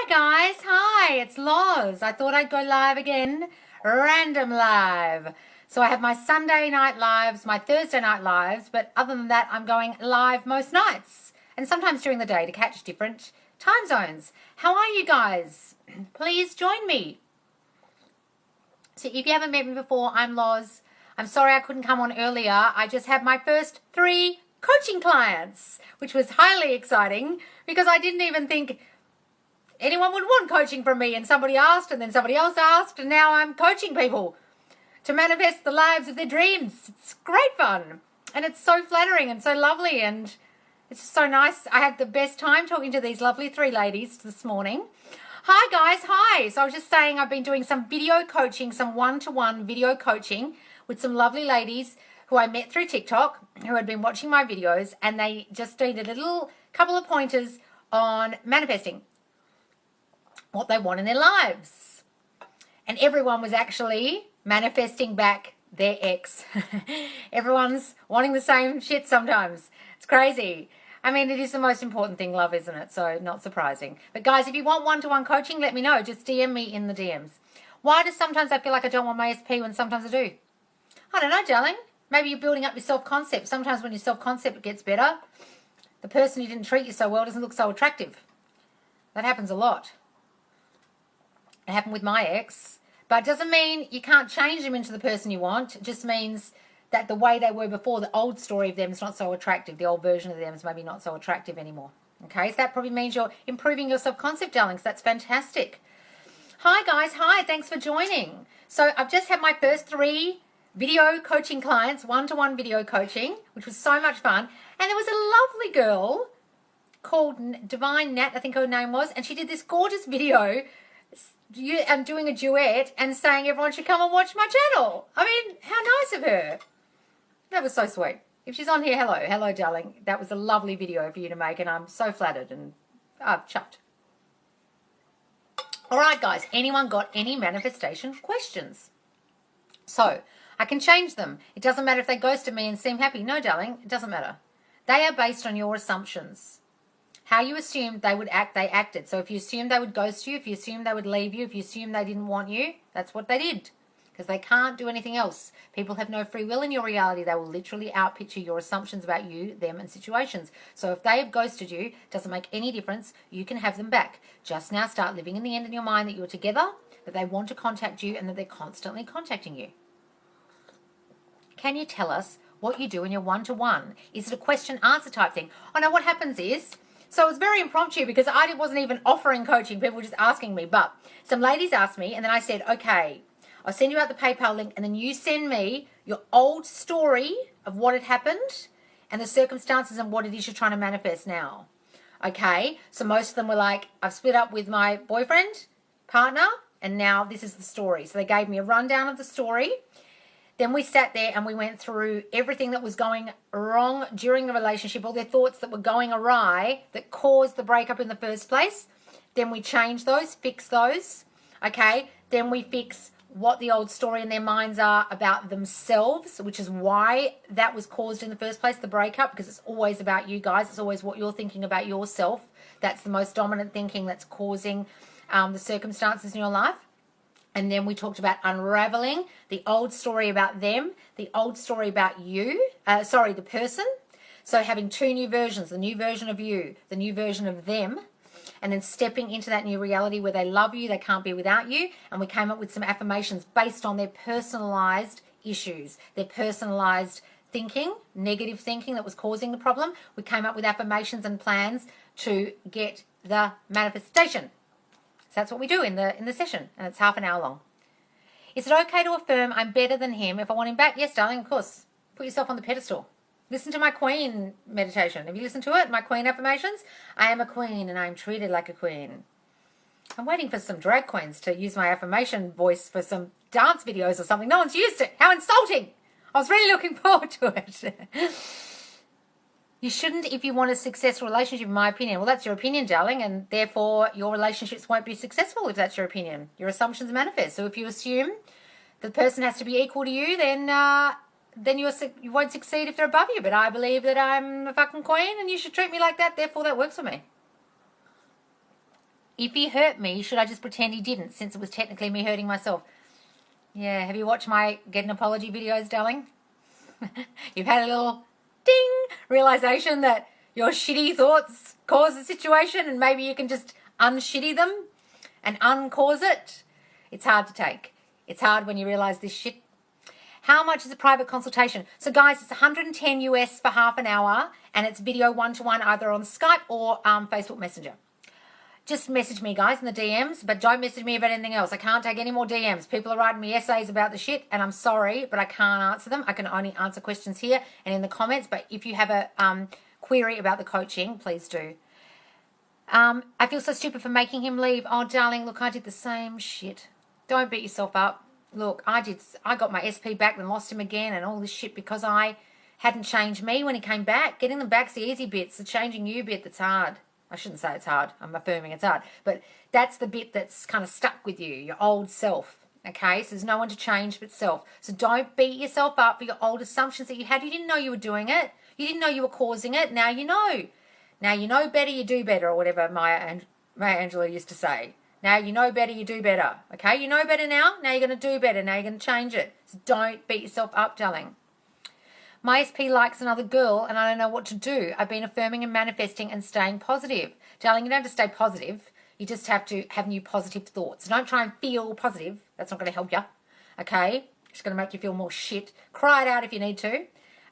Hi guys, hi, it's Loz. I thought I'd go live again, random live. So I have my Sunday night lives, my Thursday night lives, but other than that, I'm going live most nights and sometimes during the day to catch different time zones. How are you guys? Please join me. So if you haven't met me before, I'm Loz. I'm sorry I couldn't come on earlier. I just had my first 3 coaching clients, which was highly exciting because I didn't even think anyone would want coaching from me, and somebody asked and then somebody else asked, and now I'm coaching people to manifest the lives of their dreams. It's great fun and it's so flattering and so lovely, and it's just so nice. I had the best time talking to these lovely 3 ladies this morning. Hi guys, hi. So I was just saying I've been doing some video coaching, some one-to-one video coaching with some lovely ladies who I met through TikTok who had been watching my videos, and they just needed a little couple of pointers on manifesting what they want in their lives. And everyone was actually manifesting back their ex. Everyone's wanting the same shit sometimes. It's crazy. I mean, it is the most important thing, love, isn't it? So not surprising. But guys, if you want one-to-one coaching, let me know. Just DM me in the DMs. Why do sometimes I feel like I don't want my SP when sometimes I do? I don't know, darling. Maybe you're building up your self-concept. Sometimes when your self-concept gets better, the person who didn't treat you so well doesn't look so attractive. That happens a lot. It happened with my ex. But it doesn't mean you can't change them into the person you want. It just means that the way they were before, the old story of them is not so attractive. The old version of them is maybe not so attractive anymore. Okay, so that probably means you're improving your self-concept, darlings. That's fantastic. Hi, guys. Hi. Thanks for joining. So I've just had my first 3 video coaching clients, one-to-one video coaching, which was so much fun. And there was a lovely girl called Divine Nat, I think her name was, and she did this gorgeous video and doing a duet and saying everyone should come and watch my channel. I mean, how nice of her. That was so sweet. If she's on here, hello. Hello, darling. That was a lovely video for you to make, and I'm so flattered and chuffed. All right, guys. Anyone got any manifestation questions? So I can change them. It doesn't matter if they ghosted me and seem happy. No, darling, it doesn't matter. They are based on your assumptions. How you assumed they would act, they acted. So if you assumed they would ghost you, if you assumed they would leave you, if you assumed they didn't want you, that's what they did. Because they can't do anything else. People have no free will in your reality. They will literally outpicture your assumptions about you, them, and situations. So if they have ghosted you, it doesn't make any difference. You can have them back. Just now start living in the end in your mind that you're together, that they want to contact you, and that they're constantly contacting you. Can you tell us what you do in your one-to-one? Is it a question-answer type thing? Oh, no, what happens is, so it was very impromptu because I wasn't even offering coaching. People were just asking me. But some ladies asked me, and then I said, okay, I'll send you out the PayPal link, and then you send me your old story of what had happened and the circumstances and what it is you're trying to manifest now. Okay, so most of them were like, I've split up with my boyfriend, partner, and now this is the story. So they gave me a rundown of the story. Then we sat there and we went through everything that was going wrong during the relationship, all their thoughts that were going awry that caused the breakup in the first place. Then we change those, fix those, okay? Then we fix what the old story in their minds are about themselves, which is why that was caused in the first place, the breakup, because it's always about you guys. It's always what you're thinking about yourself. That's the most dominant thinking that's causing the circumstances in your life. And then we talked about unraveling the old story about them, the old story about you, the person. So having 2 new versions, the new version of you, the new version of them, and then stepping into that new reality where they love you, they can't be without you. And we came up with some affirmations based on their personalized issues, their personalized thinking, negative thinking that was causing the problem. We came up with affirmations and plans to get the manifestation. So that's what we do in the session, and it's half an hour long. Is it okay to affirm I'm better than him if I want him back? Yes, darling, of course. Put yourself on the pedestal. Listen to my queen meditation. Have you listened to it? My queen affirmations? I am a queen and I am treated like a queen. I'm waiting for some drag queens to use my affirmation voice for some dance videos or something. No one's used it. How insulting. I was really looking forward to it. You shouldn't if you want a successful relationship, in my opinion. Well, that's your opinion, darling, and therefore your relationships won't be successful if that's your opinion. Your assumptions manifest. So if you assume the person has to be equal to you, then you won't succeed if they're above you. But I believe that I'm a fucking queen and you should treat me like that. Therefore, that works for me. If he hurt me, should I just pretend he didn't, since it was technically me hurting myself? Yeah, have you watched my Get an Apology videos, darling? You've had a little ding realization that your shitty thoughts cause the situation, and maybe you can just unshitty them and uncause it. It's hard to take. It's hard when you realize this shit. How much is a private consultation? So guys, it's $110 US for half an hour, and it's video one-to-one either on Skype or Facebook Messenger. Just message me, guys, in the DMs, but don't message me about anything else. I can't take any more DMs. People are writing me essays about the shit, and I'm sorry, but I can't answer them. I can only answer questions here and in the comments, but if you have a query about the coaching, please do. I feel so stupid for making him leave. Oh, darling, look, I did the same shit. Don't beat yourself up. Look, I got my SP back, then lost him again, and all this shit because I hadn't changed me when he came back. Getting them back's the easy bit. It's the changing you bit that's hard. I shouldn't say it's hard. I'm affirming it's hard. But that's the bit that's kind of stuck with you, your old self. Okay? So there's no one to change but self. So don't beat yourself up for your old assumptions that you had. You didn't know you were doing it. You didn't know you were causing it. Now you know. Now you know better, you do better, or whatever Maya Angelou used to say. Now you know better, you do better. Okay? You know better now. Now you're going to do better. Now you're going to change it. So don't beat yourself up, darling. My SP likes another girl and I don't know what to do. I've been affirming and manifesting and staying positive. Darling, you don't have to stay positive. You just have to have new positive thoughts. Don't try and feel positive. That's not going to help you. Okay? It's going to make you feel more shit. Cry it out if you need to.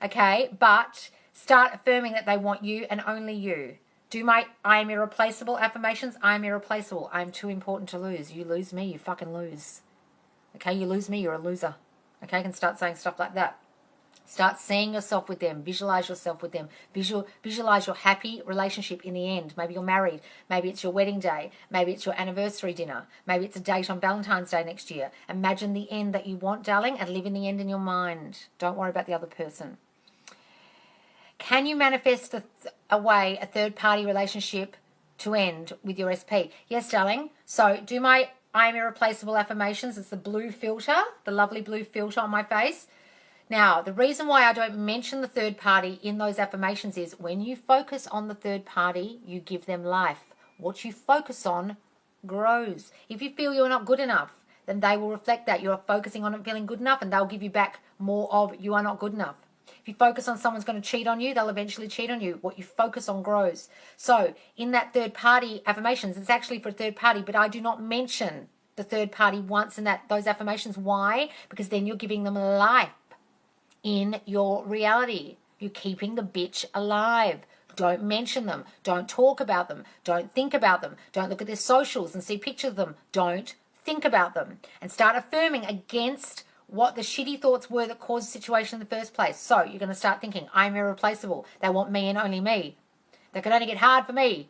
Okay? But start affirming that they want you and only you. Do my I am irreplaceable affirmations. I am irreplaceable. I am too important to lose. You lose me, you fucking lose. Okay? You lose me, you're a loser. Okay? You can start saying stuff like that. Start seeing yourself with them. Visualize yourself with them. Visualize your happy relationship in the end. Maybe you're married. Maybe it's your wedding day. Maybe it's your anniversary dinner. Maybe it's a date on Valentine's Day next year. Imagine the end that you want, darling, and live in the end in your mind. Don't worry about the other person. Can you manifest away a third-party relationship to end with your SP? Yes, darling. So do my I am irreplaceable affirmations. It's the blue filter, the lovely blue filter on my face. Now, the reason why I don't mention the third party in those affirmations is when you focus on the third party, you give them life. What you focus on grows. If you feel you're not good enough, then they will reflect that. You're focusing on it feeling good enough, and they'll give you back more of you are not good enough. If you focus on someone's going to cheat on you, they'll eventually cheat on you. What you focus on grows. So in that third party affirmations, it's actually for a third party, but I do not mention the third party once in those affirmations. Why? Because then you're giving them life in your reality. You're keeping the bitch alive. Don't mention them. Don't talk about them. Don't think about them. Don't look at their socials and see pictures of them. Don't think about them. And start affirming against what the shitty thoughts were that caused the situation in the first place. So you're going to start thinking, I'm irreplaceable. They want me and only me. They can only get hard for me,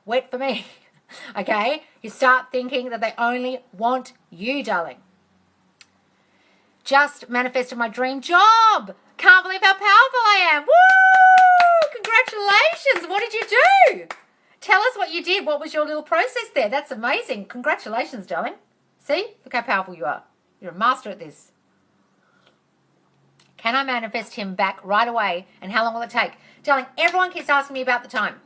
wet for me. Okay? You start thinking that they only want you, darling. Just manifested my dream job. Can't believe how powerful I am. Woo! Congratulations. What did you do? Tell us what you did. What was your little process there? That's amazing. Congratulations, darling. See? Look how powerful you are. You're a master at this. Can I manifest him back right away? And how long will it take? Darling, everyone keeps asking me about the time.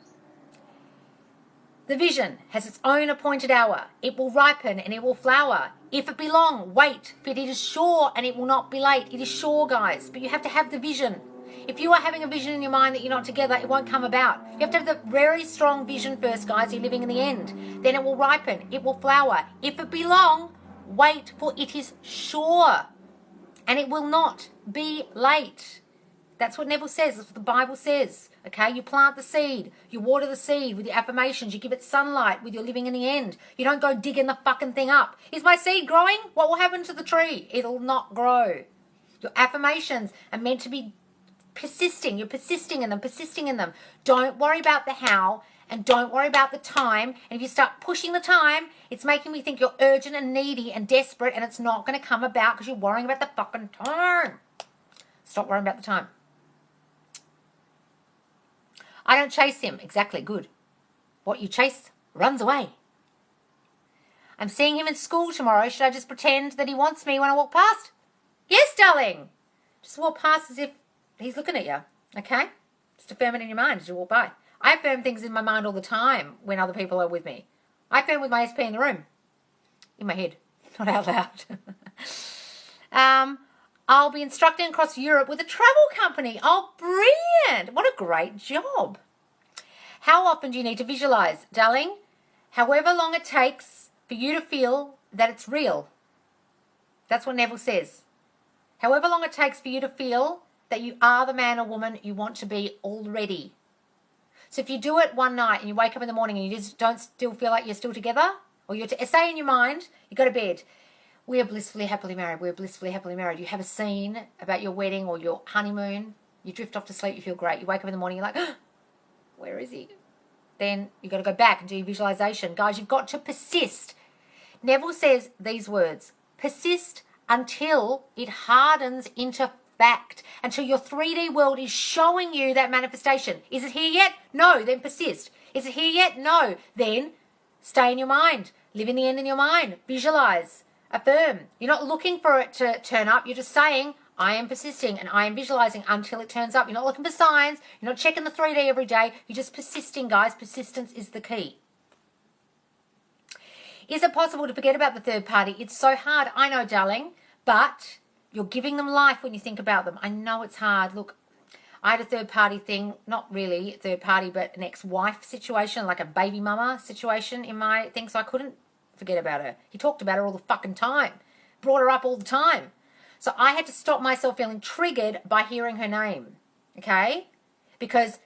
The vision has its own appointed hour. It will ripen and it will flower. If it be long, wait, for it is sure and it will not be late. It is sure, guys, but you have to have the vision. If you are having a vision in your mind that you're not together, it won't come about. You have to have the very strong vision first, guys. You're living in the end. Then it will ripen. It will flower. If it be long, wait, for it is sure and it will not be late. That's what Neville says. That's what the Bible says. Okay, you plant the seed. You water the seed with your affirmations. You give it sunlight with your living in the end. You don't go digging the fucking thing up. Is my seed growing? What will happen to the tree? It'll not grow. Your affirmations are meant to be persisting. You're persisting in them, persisting in them. Don't worry about the how and don't worry about the time. And if you start pushing the time, it's making me think you're urgent and needy and desperate, and it's not going to come about because you're worrying about the fucking time. Stop worrying about the time. I don't chase him. Exactly, good. What you chase runs away. I'm seeing him in school tomorrow. Should I just pretend that he wants me when I walk past? Yes, darling. Just walk past as if he's looking at you, okay? Just affirm it in your mind as you walk by. I affirm things in my mind all the time when other people are with me. I affirm with my SP in the room. In my head, not out loud. I'll be instructing across Europe with a travel company. Oh, brilliant. What a great job. How often do you need to visualize? Darling, however long it takes for you to feel that it's real. That's what Neville says. However long it takes for you to feel that you are the man or woman you want to be already. So if you do it one night and you wake up in the morning and you just don't still feel like you're still together, or you say in your mind, you go to bed, we are blissfully happily married, we're blissfully happily married. You have a scene about your wedding or your honeymoon, you drift off to sleep, you feel great. You wake up in the morning, you're like, oh, where is he? Then you've got to go back and do your visualization. Guys, you've got to persist. Neville says these words, persist until it hardens into fact, until your 3D world is showing you that manifestation. Is it here yet? No, then persist. Is it here yet? No, then stay in your mind. Live in the end in your mind. Visualize. Affirm. You're not looking for it to turn up. You're just saying, I am persisting and I am visualizing until it turns up. You're not looking for signs. You're not checking the 3D every day. You're just persisting, guys. Persistence is the key. Is it possible to forget about the third party? It's so hard. I know, darling, but you're giving them life when you think about them. I know it's hard. Look, I had a third party thing, not really a third party, but an ex-wife situation, like a baby mama situation in my thing, so I couldn't forget about her. He talked about her all the fucking time, brought her up all the time. So I had to stop myself feeling triggered by hearing her name, okay? Because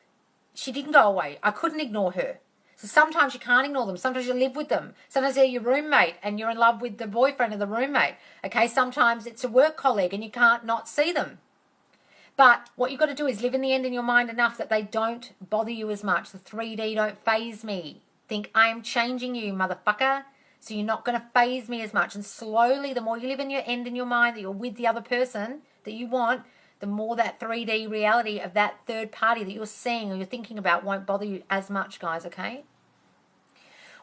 she didn't go away. I couldn't ignore her. So sometimes you can't ignore them. Sometimes you live with them. Sometimes they're your roommate and you're in love with the boyfriend of the roommate, okay? Sometimes it's a work colleague and you can't not see them. But what you've got to do is live in the end in your mind enough that they don't bother you as much. The 3D don't faze me. Think, I am changing you, motherfucker. So you're not going to faze me as much. And slowly, the more you live in your end in your mind that you're with the other person that you want, the more that 3D reality of that third party that you're seeing or you're thinking about won't bother you as much, guys, okay?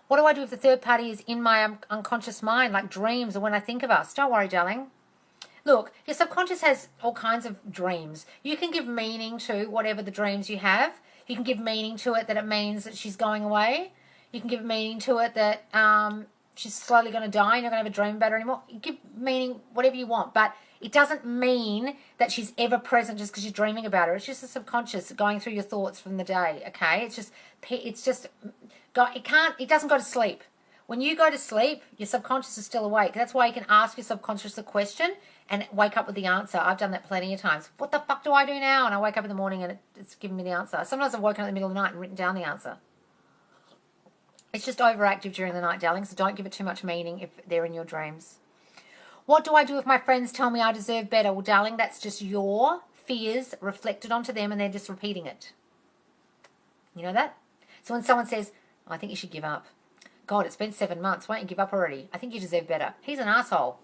What do I do if the third party is in my unconscious mind, like dreams or when I think of us? Don't worry, darling. Look, your subconscious has all kinds of dreams. You can give meaning to whatever the dreams you have. You can give meaning to it that it means that she's going away. You can give meaning to it that she's slowly going to die and you're going to have a dream about her anymore. You give meaning whatever you want, but it doesn't mean that she's ever present just because you're dreaming about her. It's just the subconscious going through your thoughts from the day, okay? It doesn't go to sleep. When you go to sleep, your subconscious is still awake. That's why you can ask your subconscious a question and wake up with the answer. I've done that plenty of times. What the fuck do I do now? And I wake up in the morning and it's giving me the answer. Sometimes I've woken up in the middle of the night and written down the answer. It's just overactive during the night, darling, so don't give it too much meaning if they're in your dreams. What do I do if my friends tell me I deserve better? Well, darling, that's just your fears reflected onto them and they're just repeating it. You know that? So when someone says, oh, I think you should give up. God, it's been 7 months. Why don't you give up already? I think you deserve better. He's an asshole.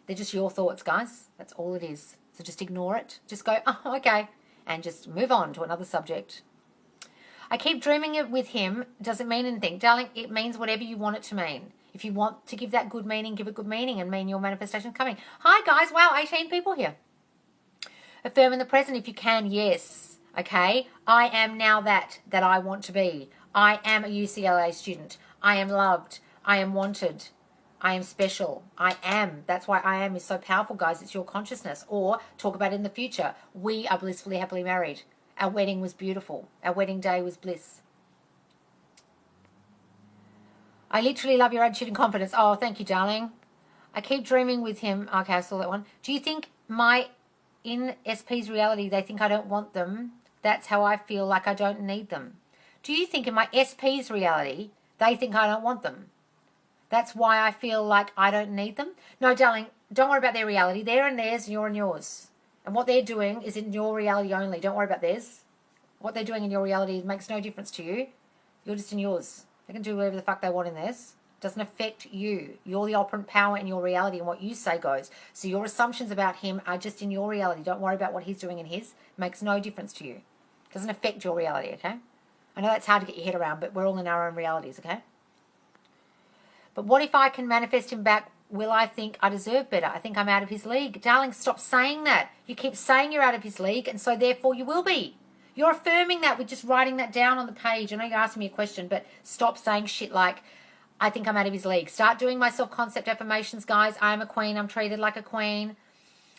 They're just your thoughts, guys. That's all it is. So just ignore it. Just go, oh, okay. And just move on to another subject. I keep dreaming it with him. Does it mean anything? Darling, it means whatever you want it to mean. If you want to give that good meaning, give it good meaning and mean your manifestation is coming. Hi, guys. Wow, 18 people here. Affirm in the present if you can, yes. Okay? I am now that I want to be. I am a UCLA student. I am loved. I am wanted. I am special. I am. That's why I am is so powerful, guys. It's your consciousness. Or talk about it in the future. We are blissfully happily married. Our wedding was beautiful. Our wedding day was bliss. I literally love your attitude and confidence. Oh, thank you, darling. I keep dreaming with him. Okay, I saw that one. Do you think in SP's reality, they think I don't want them? That's how I feel like I don't need them. Do you think in my SP's reality, they think I don't want them? That's why I feel like I don't need them? No, darling, don't worry about their reality. They're in theirs and you're in yours. And what they're doing is in your reality only. Don't worry about theirs. What they're doing in your reality makes no difference to you. You're just in yours. They can do whatever the fuck they want in theirs. It doesn't affect you. You're the operant power in your reality and what you say goes. So your assumptions about him are just in your reality. Don't worry about what he's doing in his. It makes no difference to you. It doesn't affect your reality, okay? I know that's hard to get your head around, but we're all in our own realities, okay? But what if I can manifest him back? Will I think I deserve better? I think I'm out of his league. Darling, stop saying that. You keep saying you're out of his league, and so therefore you will be. You're affirming that with just writing that down on the page. I know you're asking me a question, but stop saying shit like, I think I'm out of his league. Start doing my self-concept affirmations, guys. I am a queen. I'm treated like a queen.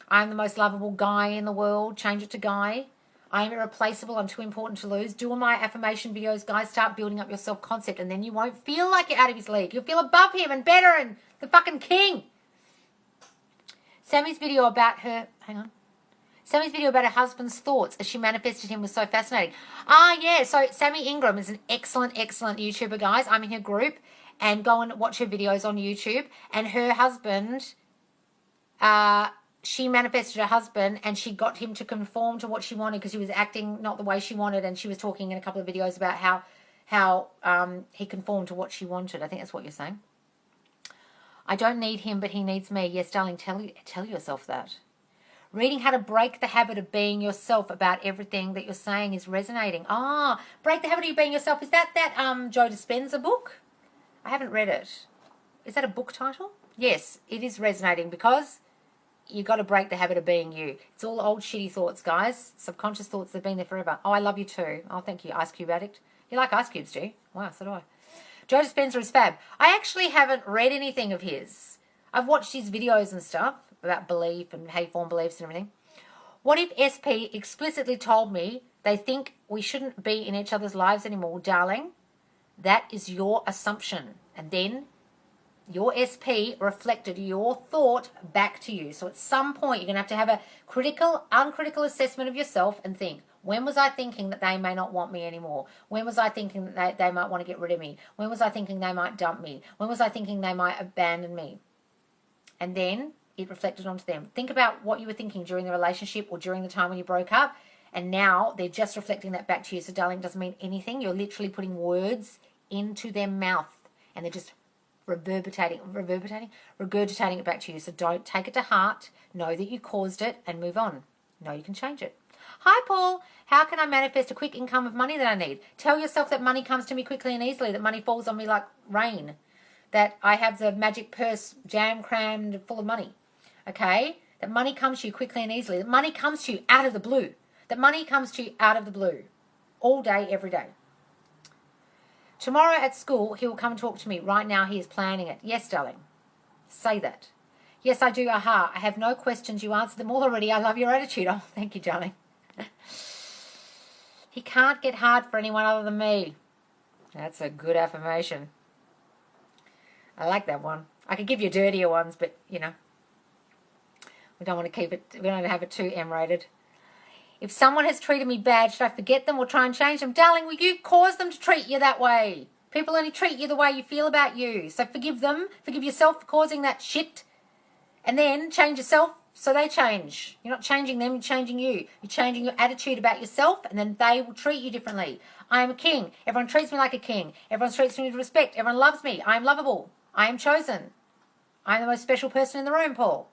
I'm the most lovable guy in the world. Change it to guy. I am irreplaceable. I'm too important to lose. Do my affirmation videos, guys. Start building up your self-concept, and then you won't feel like you're out of his league. You'll feel above him and better and the fucking king. Sammy's video about her... Hang on. Sammy's video about her husband's thoughts as she manifested him was so fascinating. Yeah. So Sammy Ingram is an excellent, excellent YouTuber, guys. I'm in her group. And go and watch her videos on YouTube. And her husband... she manifested her husband and she got him to conform to what she wanted because he was acting not the way she wanted, and she was talking in a couple of videos about how he conformed to what she wanted. I think that's what you're saying. I don't need him, but he needs me. Yes, darling, tell yourself that. Reading How to Break the Habit of Being Yourself about everything that you're saying is resonating. Break the Habit of Being Yourself. Is that Joe Dispenza book? I haven't read it. Is that a book title? Yes, it is resonating because... you got to break the habit of being you. It's all old shitty thoughts, guys. Subconscious thoughts that have been there forever. Oh, I love you too. Oh, thank you, Ice Cube Addict. You like ice cubes, do you? Wow, so do I. Joe Dispenza is fab. I actually haven't read anything of his. I've watched his videos and stuff about belief and how you form beliefs and everything. What if SP explicitly told me they think we shouldn't be in each other's lives anymore? Darling, that is your assumption. And then... your SP reflected your thought back to you. So at some point, you're going to have a uncritical assessment of yourself and think, when was I thinking that they may not want me anymore? When was I thinking that they might want to get rid of me? When was I thinking they might dump me? When was I thinking they might abandon me? And then it reflected onto them. Think about what you were thinking during the relationship or during the time when you broke up. And now they're just reflecting that back to you. So darling, it doesn't mean anything. You're literally putting words into their mouth and they're just regurgitating it back to you. So don't take it to heart. Know that you caused it and move on. Know you can change it. Hi, Paul. How can I manifest a quick income of money that I need? Tell yourself that money comes to me quickly and easily, that money falls on me like rain, that I have the magic purse jam-crammed full of money, okay? That money comes to you quickly and easily, that money comes to you out of the blue, that money comes to you out of the blue, all day, every day. Tomorrow at school, he will come and talk to me. Right now, he is planning it. Yes, darling. Say that. Yes, I do. Aha. I have no questions. You answered them all already. I love your attitude. Oh, thank you, darling. He can't get hard for anyone other than me. That's a good affirmation. I like that one. I could give you dirtier ones, but, you know, we don't want to keep it, we don't have it too M-rated. If someone has treated me bad, should I forget them or try and change them? Darling, will you cause them to treat you that way? People only treat you the way you feel about you. So forgive them. Forgive yourself for causing that shit. And then change yourself so they change. You're not changing them, you're changing you. You're changing your attitude about yourself, and then they will treat you differently. I am a king. Everyone treats me like a king. Everyone treats me with respect. Everyone loves me. I am lovable. I am chosen. I am the most special person in the room, Paul.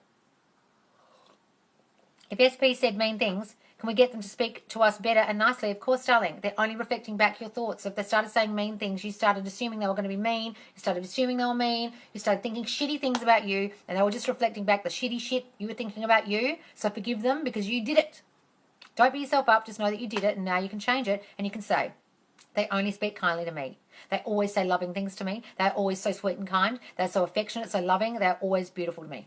If SP said mean things, can we get them to speak to us better and nicely? Of course, darling. They're only reflecting back your thoughts. So if they started saying mean things, you started assuming they were going to be mean. You started assuming they were mean. You started thinking shitty things about you, and they were just reflecting back the shitty shit you were thinking about you. So forgive them because you did it. Don't beat yourself up. Just know that you did it, and now you can change it, and you can say, they only speak kindly to me. They always say loving things to me. They're always so sweet and kind. They're so affectionate, so loving. They're always beautiful to me.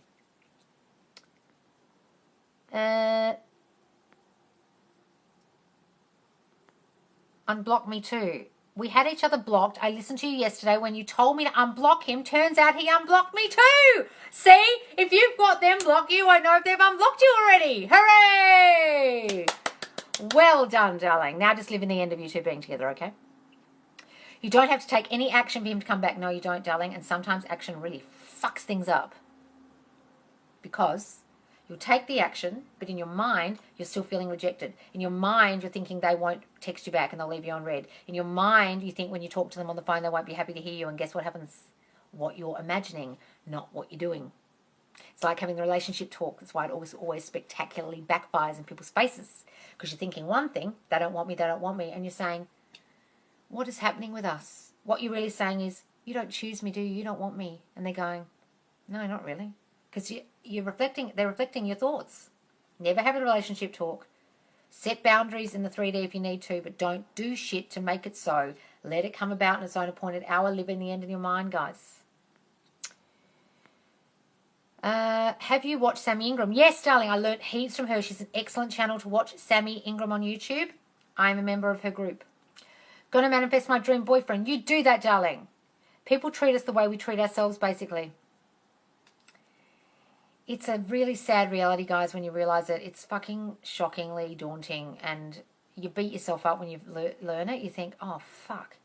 Unblock me too. We had each other blocked. I listened to you yesterday when you told me to unblock him. Turns out he unblocked me too. See? If you've got them blocked, you won't know if they've unblocked you already. Hooray! Well done, darling. Now just live in the end of you two being together, okay? You don't have to take any action for him to come back. No, you don't, darling. And sometimes action really fucks things up. Because you'll take the action, but in your mind, you're still feeling rejected. In your mind, you're thinking they won't text you back and they'll leave you on read. In your mind, you think when you talk to them on the phone, they won't be happy to hear you. And guess what happens? What you're imagining, not what you're doing. It's like having the relationship talk. That's why it always spectacularly backfires in people's faces. Because you're thinking one thing, they don't want me, and you're saying, what is happening with us? What you're really saying is, you don't choose me, do you? You don't want me. And they're going, no, not really. Because they're reflecting your thoughts. Never have a relationship talk. Set boundaries in the 3D if you need to, but don't do shit to make it so. Let it come about in its own appointed hour. Live in the end in your mind, guys. Have you watched Sammy Ingram? Yes, darling. I learnt heaps from her. She's an excellent channel to watch. Sammy Ingram on YouTube. I'm a member of her group. Gonna manifest my dream boyfriend. You do that, darling. People treat us the way we treat ourselves, basically. It's a really sad reality, guys, when you realize it. It's fucking shockingly daunting, and you beat yourself up when you learn it. You think, oh, fuck.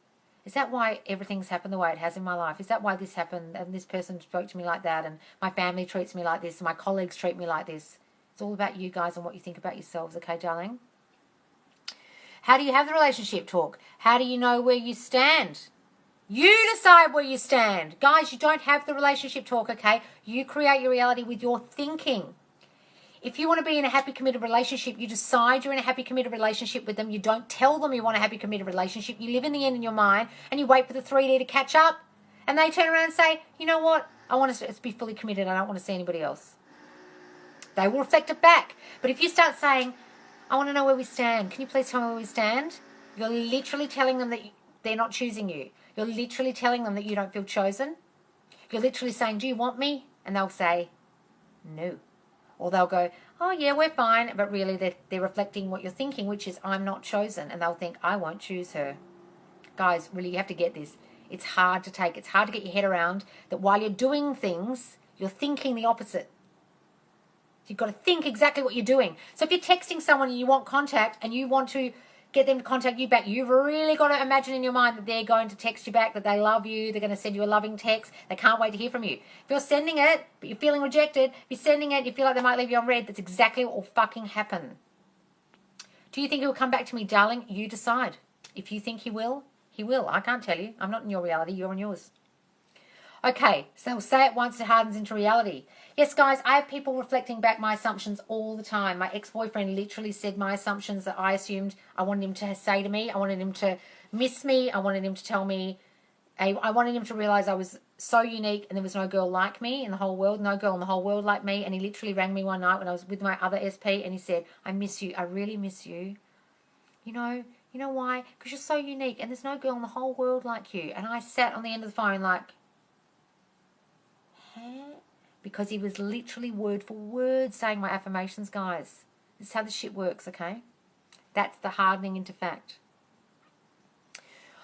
Is that why everything's happened the way it has in my life? Is that why this happened and this person spoke to me like that and my family treats me like this and my colleagues treat me like this? It's all about you guys and what you think about yourselves, okay, darling? How do you have the relationship talk? How do you know where you stand? You decide where you stand. Guys, you don't have the relationship talk, okay? You create your reality with your thinking. If you want to be in a happy, committed relationship, you decide you're in a happy, committed relationship with them. You don't tell them you want a happy, committed relationship. You live in the end in your mind and you wait for the 3D to catch up. And they turn around and say, you know what? I want to be fully committed. I don't want to see anybody else. They will reflect it back. But if you start saying, I want to know where we stand. Can you please tell me where we stand? You're literally telling them that they're not choosing you. You're literally telling them that you don't feel chosen. You're literally saying, do you want me? And they'll say, no. Or they'll go, oh, yeah, we're fine. But really, they're reflecting what you're thinking, which is, I'm not chosen. And they'll think, I won't choose her. Guys, really, you have to get this. It's hard to take. It's hard to get your head around that while you're doing things, you're thinking the opposite. You've got to think exactly what you're doing. So if you're texting someone and you want contact and you want to get them to contact you back, you've really got to imagine in your mind that they're going to text you back, that they love you, they're going to send you a loving text, they can't wait to hear from you. If you're sending it, but you're feeling rejected, if you're sending it, you feel like they might leave you on red, that's exactly what will fucking happen. Do you think he'll come back to me, darling? You decide. If you think he will, he will. I can't tell you. I'm not in your reality, you're in yours. Okay, so we'll say it once, it hardens into reality. Yes, guys, I have people reflecting back my assumptions all the time. My ex-boyfriend literally said my assumptions that I assumed I wanted him to say to me. I wanted him to miss me. I wanted him to tell me. I wanted him to realize I was so unique and there was no girl like me in the whole world, no girl in the whole world like me. And he literally rang me one night when I was with my other SP and he said, I miss you. I really miss you. You know why? Because you're so unique and there's no girl in the whole world like you. And I sat on the end of the phone like, because he was literally word for word saying my affirmations, guys. This is how this shit works, okay? That's the hardening into fact.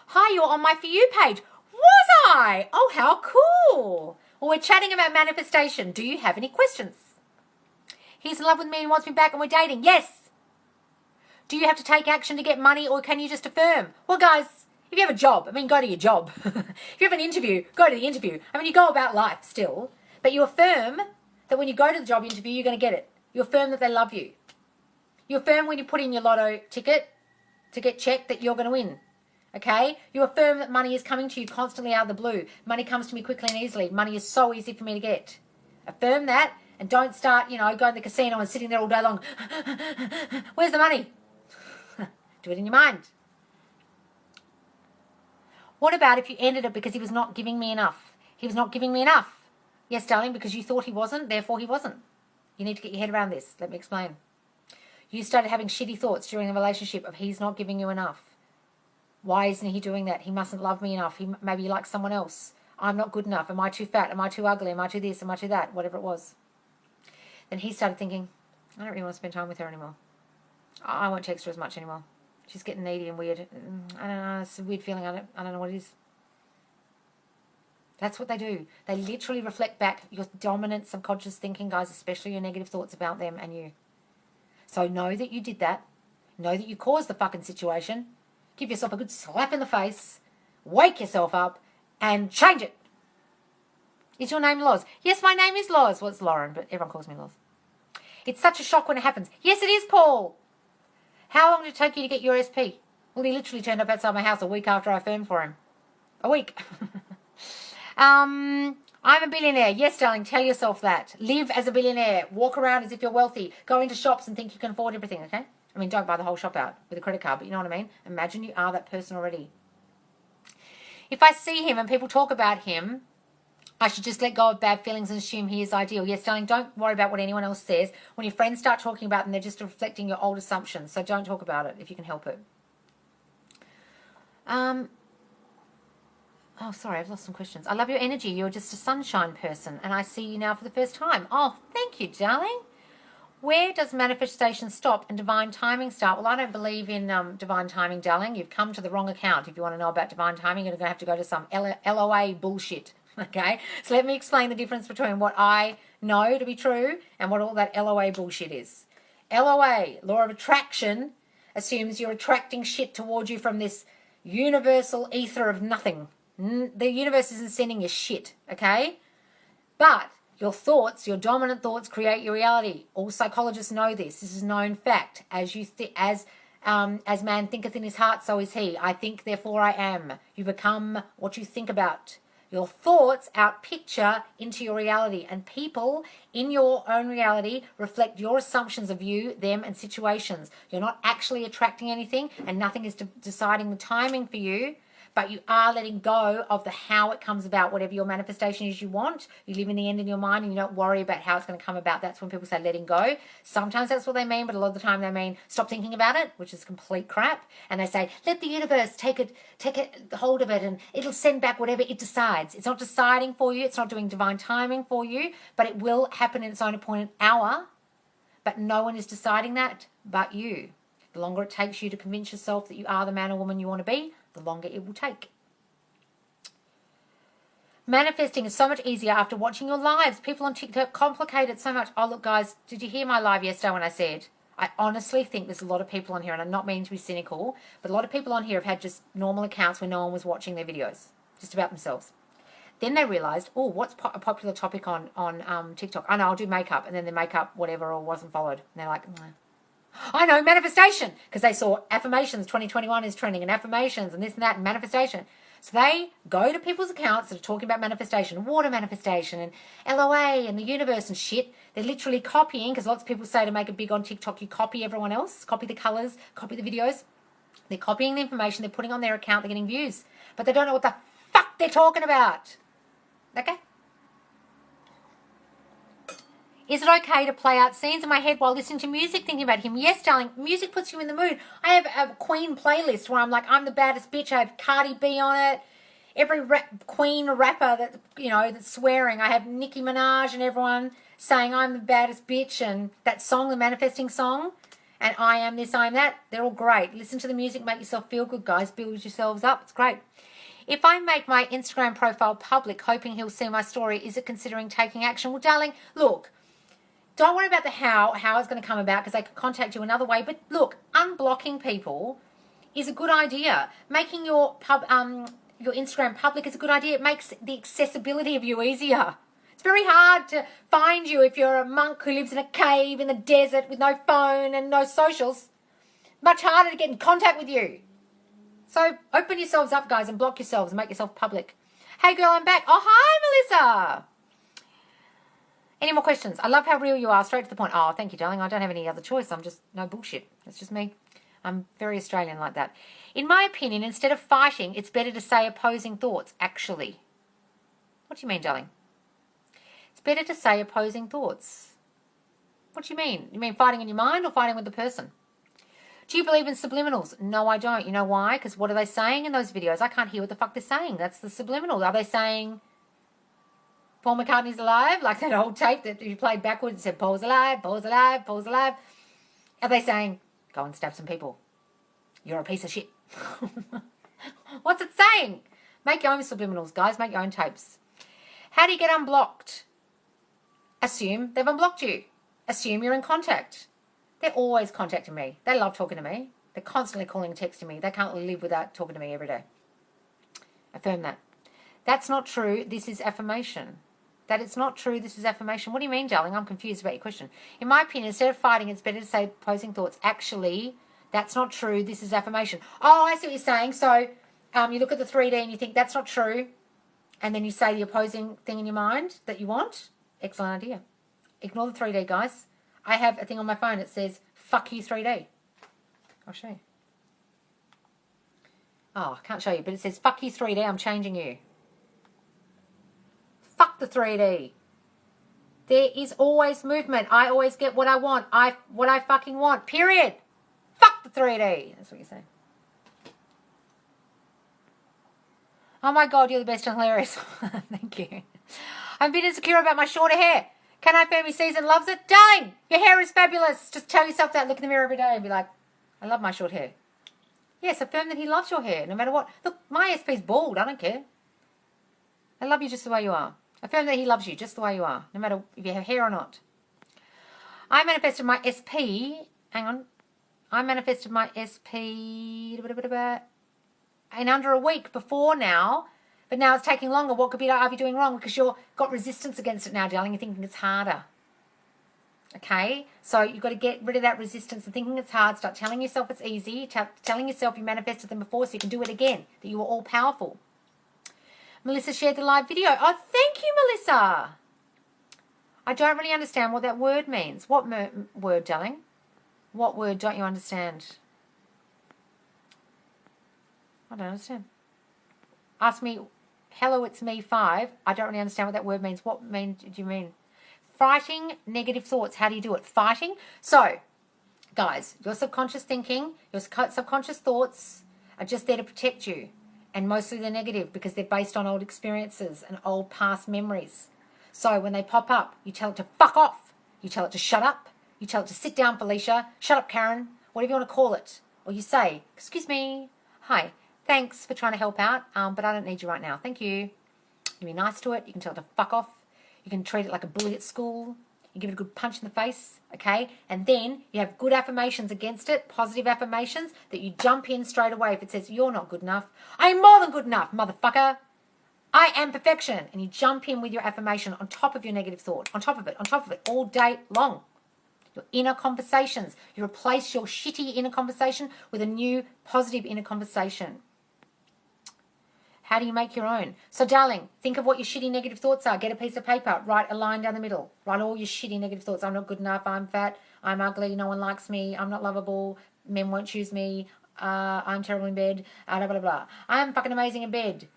Hi, you're on my For You page. Was I? Oh, how cool. Well, we're chatting about manifestation. Do you have any questions? He's in love with me and wants me back and we're dating. Yes. Do you have to take action to get money or can you just affirm? Well, guys, if you have a job, go to your job. If you have an interview, go to the interview. You go about life still. But you affirm that when you go to the job interview, you're going to get it. You affirm that they love you. You affirm when you put in your lotto ticket to get checked that you're going to win. Okay? You affirm that money is coming to you constantly out of the blue. Money comes to me quickly and easily. Money is so easy for me to get. Affirm that and don't start, going to the casino and sitting there all day long. Where's the money? Do it in your mind. What about if you ended it because he was not giving me enough? He was not giving me enough. Yes, darling, because you thought he wasn't, therefore he wasn't. You need to get your head around this. Let me explain. You started having shitty thoughts during the relationship of he's not giving you enough. Why isn't he doing that? He mustn't love me enough. Maybe he likes someone else. I'm not good enough. Am I too fat? Am I too ugly? Am I too this? Am I too that? Whatever it was. Then he started thinking, I don't really want to spend time with her anymore. I won't text her as much anymore. She's getting needy and weird. I don't know. It's a weird feeling. I don't know what it is. That's what they do. They literally reflect back your dominant subconscious thinking, guys, especially your negative thoughts about them and you. So know that you did that. Know that you caused the fucking situation. Give yourself a good slap in the face. Wake yourself up and change it. Is your name Loz? Yes, my name is Loz. Well, it's Lauren, but everyone calls me Loz. It's such a shock when it happens. Yes, it is, Paul. How long did it take you to get your SP? Well, he literally turned up outside my house a week after I affirmed for him. A week. I'm a billionaire. Yes, darling, tell yourself that. Live as a billionaire. Walk around as if you're wealthy. Go into shops and think you can afford everything, okay? Don't buy the whole shop out with a credit card, but you know what I mean? Imagine you are that person already. If I see him and people talk about him, I should just let go of bad feelings and assume he is ideal. Yes, darling, don't worry about what anyone else says. When your friends start talking about them, they're just reflecting your old assumptions, so don't talk about it if you can help it. Oh, sorry, I've lost some questions. I love your energy. You're just a sunshine person, and I see you now for the first time. Oh, thank you, darling. Where does manifestation stop and divine timing start? Well, I don't believe in divine timing, darling. You've come to the wrong account. If you want to know about divine timing, you're going to have to go to some LOA bullshit. Okay? So let me explain the difference between what I know to be true and what all that LOA bullshit is. LOA, law of attraction, assumes you're attracting shit towards you from this universal ether of nothing. The universe isn't sending you shit, okay? But your thoughts, your dominant thoughts, create your reality. All psychologists know this. This is known fact. As man thinketh in his heart, so is he. I think, therefore I am. You become what you think about. Your thoughts outpicture into your reality, and people in your own reality reflect your assumptions of you, them, and situations. You're not actually attracting anything, and nothing is deciding the timing for you. But you are letting go of the how it comes about. Whatever your manifestation is you want, you live in the end in your mind and you don't worry about how it's going to come about. That's when people say letting go. Sometimes that's what they mean, but a lot of the time they mean stop thinking about it, which is complete crap. And they say, let the universe take hold of it and it'll send back whatever it decides. It's not deciding for you. It's not doing divine timing for you, but it will happen in its own appointed hour. But no one is deciding that but you. The longer it takes you to convince yourself that you are the man or woman you want to be, the longer it will take. Manifesting is so much easier after watching your lives. People on TikTok complicate it so much. Oh, look, guys, did you hear my live yesterday when I said, I honestly think there's a lot of people on here, and I'm not meaning to be cynical, but a lot of people on here have had just normal accounts where no one was watching their videos, just about themselves. Then they realised, oh, what's a popular topic on TikTok? I know, I'll do makeup, and then the makeup, whatever, or wasn't followed. And they're like, I know, manifestation, because they saw affirmations, 2021 is trending, and affirmations, and this and that, and manifestation. So they go to people's accounts that are talking about manifestation, water manifestation, and LOA, and the universe and shit. They're literally copying, because lots of people say to make it big on TikTok, you copy everyone else, copy the colours, copy the videos. They're copying the information, they're putting on their account, they're getting views. But they don't know what the fuck they're talking about. Okay? Is it okay to play out scenes in my head while listening to music, thinking about him? Yes, darling. Music puts you in the mood. I have a Queen playlist where I'm like, I'm the baddest bitch. I have Cardi B on it. Every Queen rapper that, that's swearing. I have Nicki Minaj and everyone saying I'm the baddest bitch. And that song, the manifesting song, and I am this, I am that. They're all great. Listen to the music. Make yourself feel good, guys. Build yourselves up. It's great. If I make my Instagram profile public, hoping he'll see my story, is it considering taking action? Well, darling, look. Don't worry about the how it's going to come about, because they can contact you another way. But look, unblocking people is a good idea. Making your Instagram public is a good idea. It makes the accessibility of you easier. It's very hard to find you if you're a monk who lives in a cave in the desert with no phone and no socials. Much harder to get in contact with you. So open yourselves up, guys, and block yourselves and make yourself public. Hey, girl, I'm back. Oh, hi, Melissa. Any more questions? I love how real you are. Straight to the point. Oh, thank you, darling. I don't have any other choice. I'm just no bullshit. That's just me. I'm very Australian like that. In my opinion, instead of fighting, it's better to say opposing thoughts, actually. What do you mean, darling? It's better to say opposing thoughts. What do you mean? You mean fighting in your mind or fighting with the person? Do you believe in subliminals? No, I don't. You know why? Because what are they saying in those videos? I can't hear what the fuck they're saying. That's the subliminal. Are they saying Paul McCartney's alive, like that old tape that you played backwards and said, Paul's alive, Paul's alive, Paul's alive? Are they saying, go and stab some people? You're a piece of shit. What's it saying? Make your own subliminals, guys. Make your own tapes. How do you get unblocked? Assume they've unblocked you. Assume you're in contact. They're always contacting me. They love talking to me. They're constantly calling and texting me. They can't live without talking to me every day. Affirm that. That's not true. This is affirmation. That it's not true, this is affirmation. What do you mean, darling? I'm confused about your question. In my opinion, instead of fighting, it's better to say opposing thoughts. Actually, that's not true, this is affirmation. Oh, I see what you're saying. So you look at the 3D and you think that's not true, and then you say the opposing thing in your mind that you want. Excellent idea. Ignore the 3D, guys. I have a thing on my phone that says, fuck you 3D. I'll show you. Oh, I can't show you, but it says, fuck you 3D, I'm changing you. Fuck the 3D. There is always movement. I always get what I want. What I fucking want. Period. Fuck the 3D. That's what you say. Oh my God, you're the best and hilarious. Thank you. I'm a bit insecure about my shorter hair. Can I affirm he sees and loves it? Darling, your hair is fabulous. Just tell yourself that. Look in the mirror every day and be like, I love my short hair. Yes, affirm that he loves your hair, no matter what. Look, my SP's bald. I don't care. I love you just the way you are. Affirm that he loves you just the way you are, no matter if you have hair or not. I manifested my SP. Hang on. I manifested my SP in under a week before now, but now it's taking longer. What could I be doing wrong? Because you've got resistance against it now, darling. You're thinking it's harder. Okay? So you've got to get rid of that resistance and thinking it's hard. Start telling yourself it's easy. Telling yourself you manifested them before so you can do it again, that you are all powerful. Melissa shared the live video. Oh, thank you, Melissa. I don't really understand what that word means. What word, darling? What word don't you understand? I don't understand. Ask me, hello, it's me 5. I don't really understand what that word means. What do you mean? Fighting negative thoughts. How do you do it? Fighting. So, guys, your subconscious thinking, your subconscious thoughts are just there to protect you. And mostly they're negative because they're based on old experiences and old past memories. So when they pop up, you tell it to fuck off. You tell it to shut up. You tell it to sit down, Felicia. Shut up, Karen. Whatever you want to call it. Or you say, excuse me. Hi. Thanks for trying to help out, but I don't need you right now. Thank you. You can be nice to it. You can tell it to fuck off. You can treat it like a bully at school. You give it a good punch in the face, okay? And then you have good affirmations against it, positive affirmations, that you jump in straight away. If it says, you're not good enough, I am more than good enough, motherfucker. I am perfection. And you jump in with your affirmation on top of your negative thought, on top of it, all day long. Your inner conversations. You replace your shitty inner conversation with a new positive inner conversation. How do you make your own? So, darling, think of what your shitty negative thoughts are. Get a piece of paper. Write a line down the middle. Write all your shitty negative thoughts. I'm not good enough. I'm fat. I'm ugly. No one likes me. I'm not lovable. Men won't choose me. I'm terrible in bed. Blah, blah, blah. I'm fucking amazing in bed.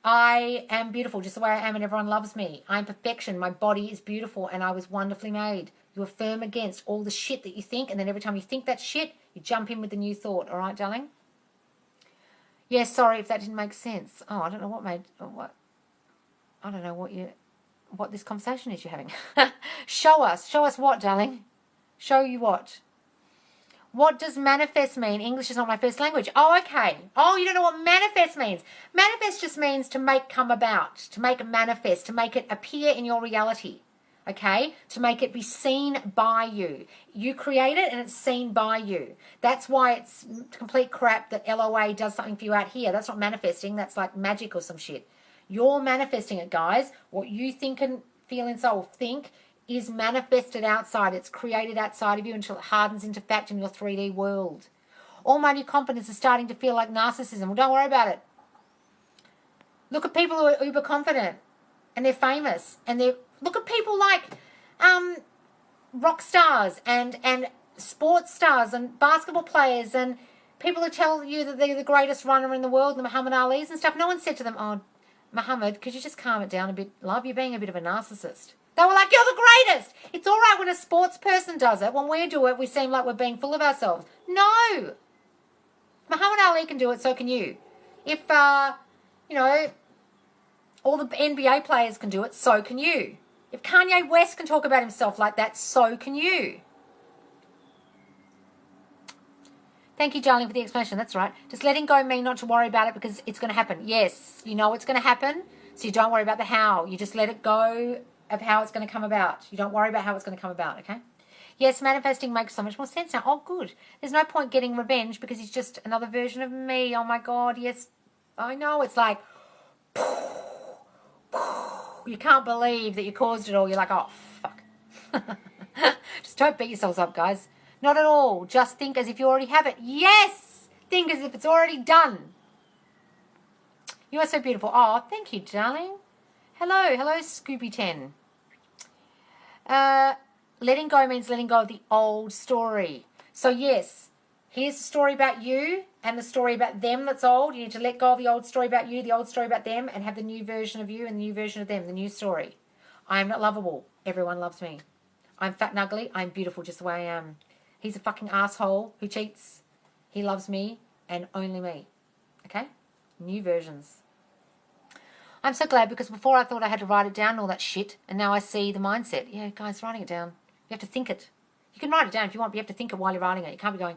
I am beautiful just the way I am and everyone loves me. I'm perfection. My body is beautiful and I was wonderfully made. You affirm against all the shit that you think, and then every time you think that shit, you jump in with a new thought. All right, darling? Yes, sorry if that didn't make sense. Oh, I don't know I don't know what this conversation is you're having. Show us what, darling? Show you what? What does manifest mean? English is not my first language. Oh, okay. Oh, you don't know what manifest means. Manifest just means to make come about, to make it manifest, to make it appear in your reality. Okay? To make it be seen by you. You create it and it's seen by you. That's why it's complete crap that LOA does something for you out here. That's not manifesting. That's like magic or some shit. You're manifesting it, guys. What you think and feel inside or think is manifested outside. It's created outside of you until it hardens into fact in your 3D world. All my new confidence is starting to feel like narcissism. Well, don't worry about it. Look at people who are uber confident and they're famous and look at people like rock stars and sports stars and basketball players and people who tell you that they're the greatest runner in the world, the Muhammad Ali's and stuff. No one said to them, oh, Muhammad, could you just calm it down a bit, love? You're being a bit of a narcissist. They were like, you're the greatest. It's all right when a sports person does it. When we do it, we seem like we're being full of ourselves. No. Muhammad Ali can do it, so can you. If, all the NBA players can do it, so can you. If Kanye West can talk about himself like that, so can you. Thank you, darling, for the explanation. That's right. Just letting go mean not to worry about it because it's going to happen. Yes, you know it's going to happen, so you don't worry about the how. You just let it go of how it's going to come about. You don't worry about how it's going to come about, okay? Yes, manifesting makes so much more sense now. Oh, good. There's no point getting revenge because he's just another version of me. Oh, my God, yes. I know. It's like, you can't believe that you caused it all. You're like, oh, fuck. Just don't beat yourselves up, guys. Not at all. Just think as if you already have it. Yes! Think as if it's already done. You are so beautiful. Oh, thank you, darling. Hello, Scooby10. Letting go means letting go of the old story. So, yes, here's the story about you and the story about them that's old. You need to let go of the old story about you, the old story about them, and have the new version of you and the new version of them, the new story. I am not lovable. Everyone loves me. I'm fat and ugly. I'm beautiful just the way I am. He's a fucking asshole who cheats. He loves me and only me. Okay? New versions. I'm so glad, because before I thought I had to write it down and all that shit, and now I see the mindset. Yeah, guys, writing it down. You have to think it. You can write it down if you want, but you have to think it while you're writing it. You can't be going,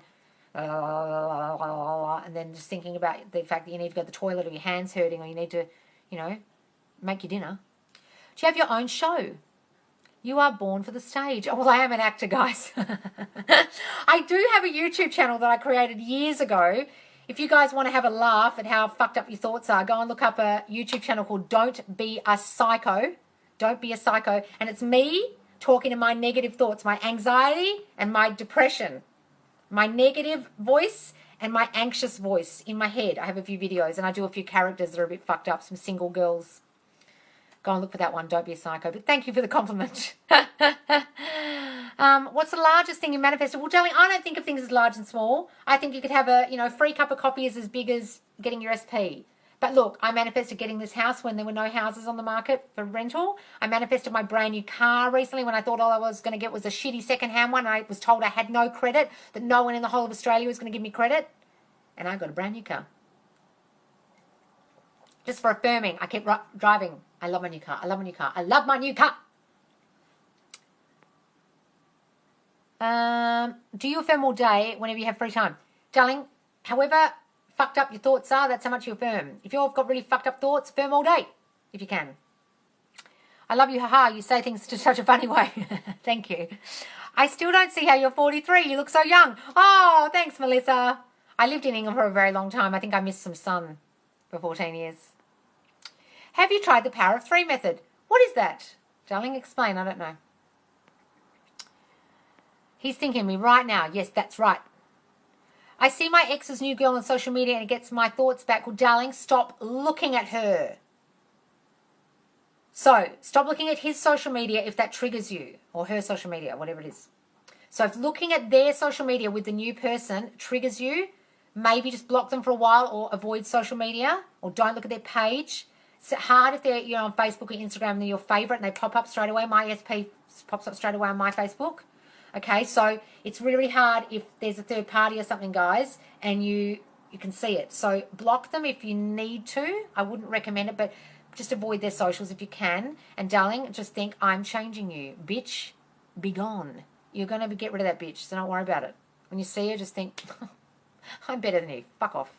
and then just thinking about the fact that you need to go to the toilet, or your hand's hurting, or you need to, make your dinner. Do you have your own show? You are born for the stage. Oh, well, I am an actor, guys. I do have a YouTube channel that I created years ago. If you guys want to have a laugh at how fucked up your thoughts are, go and look up a YouTube channel called Don't Be a Psycho. Don't Be a Psycho. And it's me talking to my negative thoughts, my anxiety and my depression. My negative voice and my anxious voice in my head. I have a few videos, and I do a few characters that are a bit fucked up, some single girls. Go and look for that one, Don't Be a Psycho. But thank you for the compliment. What's the largest thing you manifested? Well, darling, I don't think of things as large and small. I think you could have a, free cup of coffee is as big as getting your SP. But look, I manifested getting this house when there were no houses on the market for rental. I manifested my brand new car recently when I thought all I was going to get was a shitty second-hand one. I was told I had no credit, that no one in the whole of Australia was going to give me credit. And I got a brand new car. Just for affirming, I kept driving. I love my new car. I love my new car. I love my new car. Do you affirm all day whenever you have free time? Darling, however fucked up your thoughts are, that's how much you affirm. If you've got really fucked up thoughts, affirm all day, if you can. I love you, haha. You say things in such a funny way. Thank you. I still don't see how you're 43. You look so young. Oh, thanks, Melissa. I lived in England for a very long time. I think I missed some sun for 14 years. Have you tried the power of 3 method? What is that? Darling, explain. I don't know. He's thinking of me right now. Yes, that's right. I see my ex's new girl on social media and it gets my thoughts back. Well, darling, stop looking at her. So, stop looking at his social media if that triggers you, or her social media, whatever it is. So, if looking at their social media with the new person triggers you, maybe just block them for a while, or avoid social media, or don't look at their page. It's hard if they're on Facebook or Instagram and they're your favourite and they pop up straight away. My SP pops up straight away on my Facebook. Okay, so it's really hard if there's a third party or something, guys, and you can see it. So block them if you need to. I wouldn't recommend it, but just avoid their socials if you can. And darling, just think, I'm changing you. Bitch, be gone. You're going to get rid of that bitch, so don't worry about it. When you see her, just think, I'm better than you. Fuck off.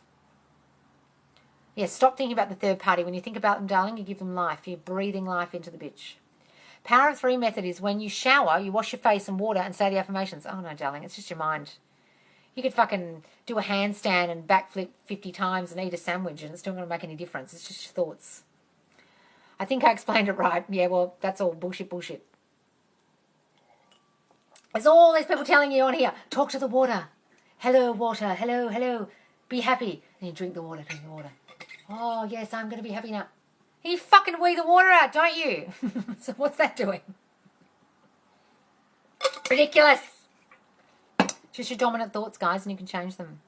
Yeah, stop thinking about the third party. When you think about them, darling, you give them life. You're breathing life into the bitch. Power of 3 method is when you shower, you wash your face in water and say the affirmations. Oh, no, darling, it's just your mind. You could fucking do a handstand and backflip 50 times and eat a sandwich and it's still not going to make any difference. It's just your thoughts. I think I explained it right. Yeah, well, that's all bullshit. There's all these people telling you on here, talk to the water. Hello, water. Hello. Be happy. And you drink the water. Oh, yes, I'm going to be happy now. You fucking wee the water out, don't you? So what's that doing? Ridiculous. Just your dominant thoughts, guys, and you can change them.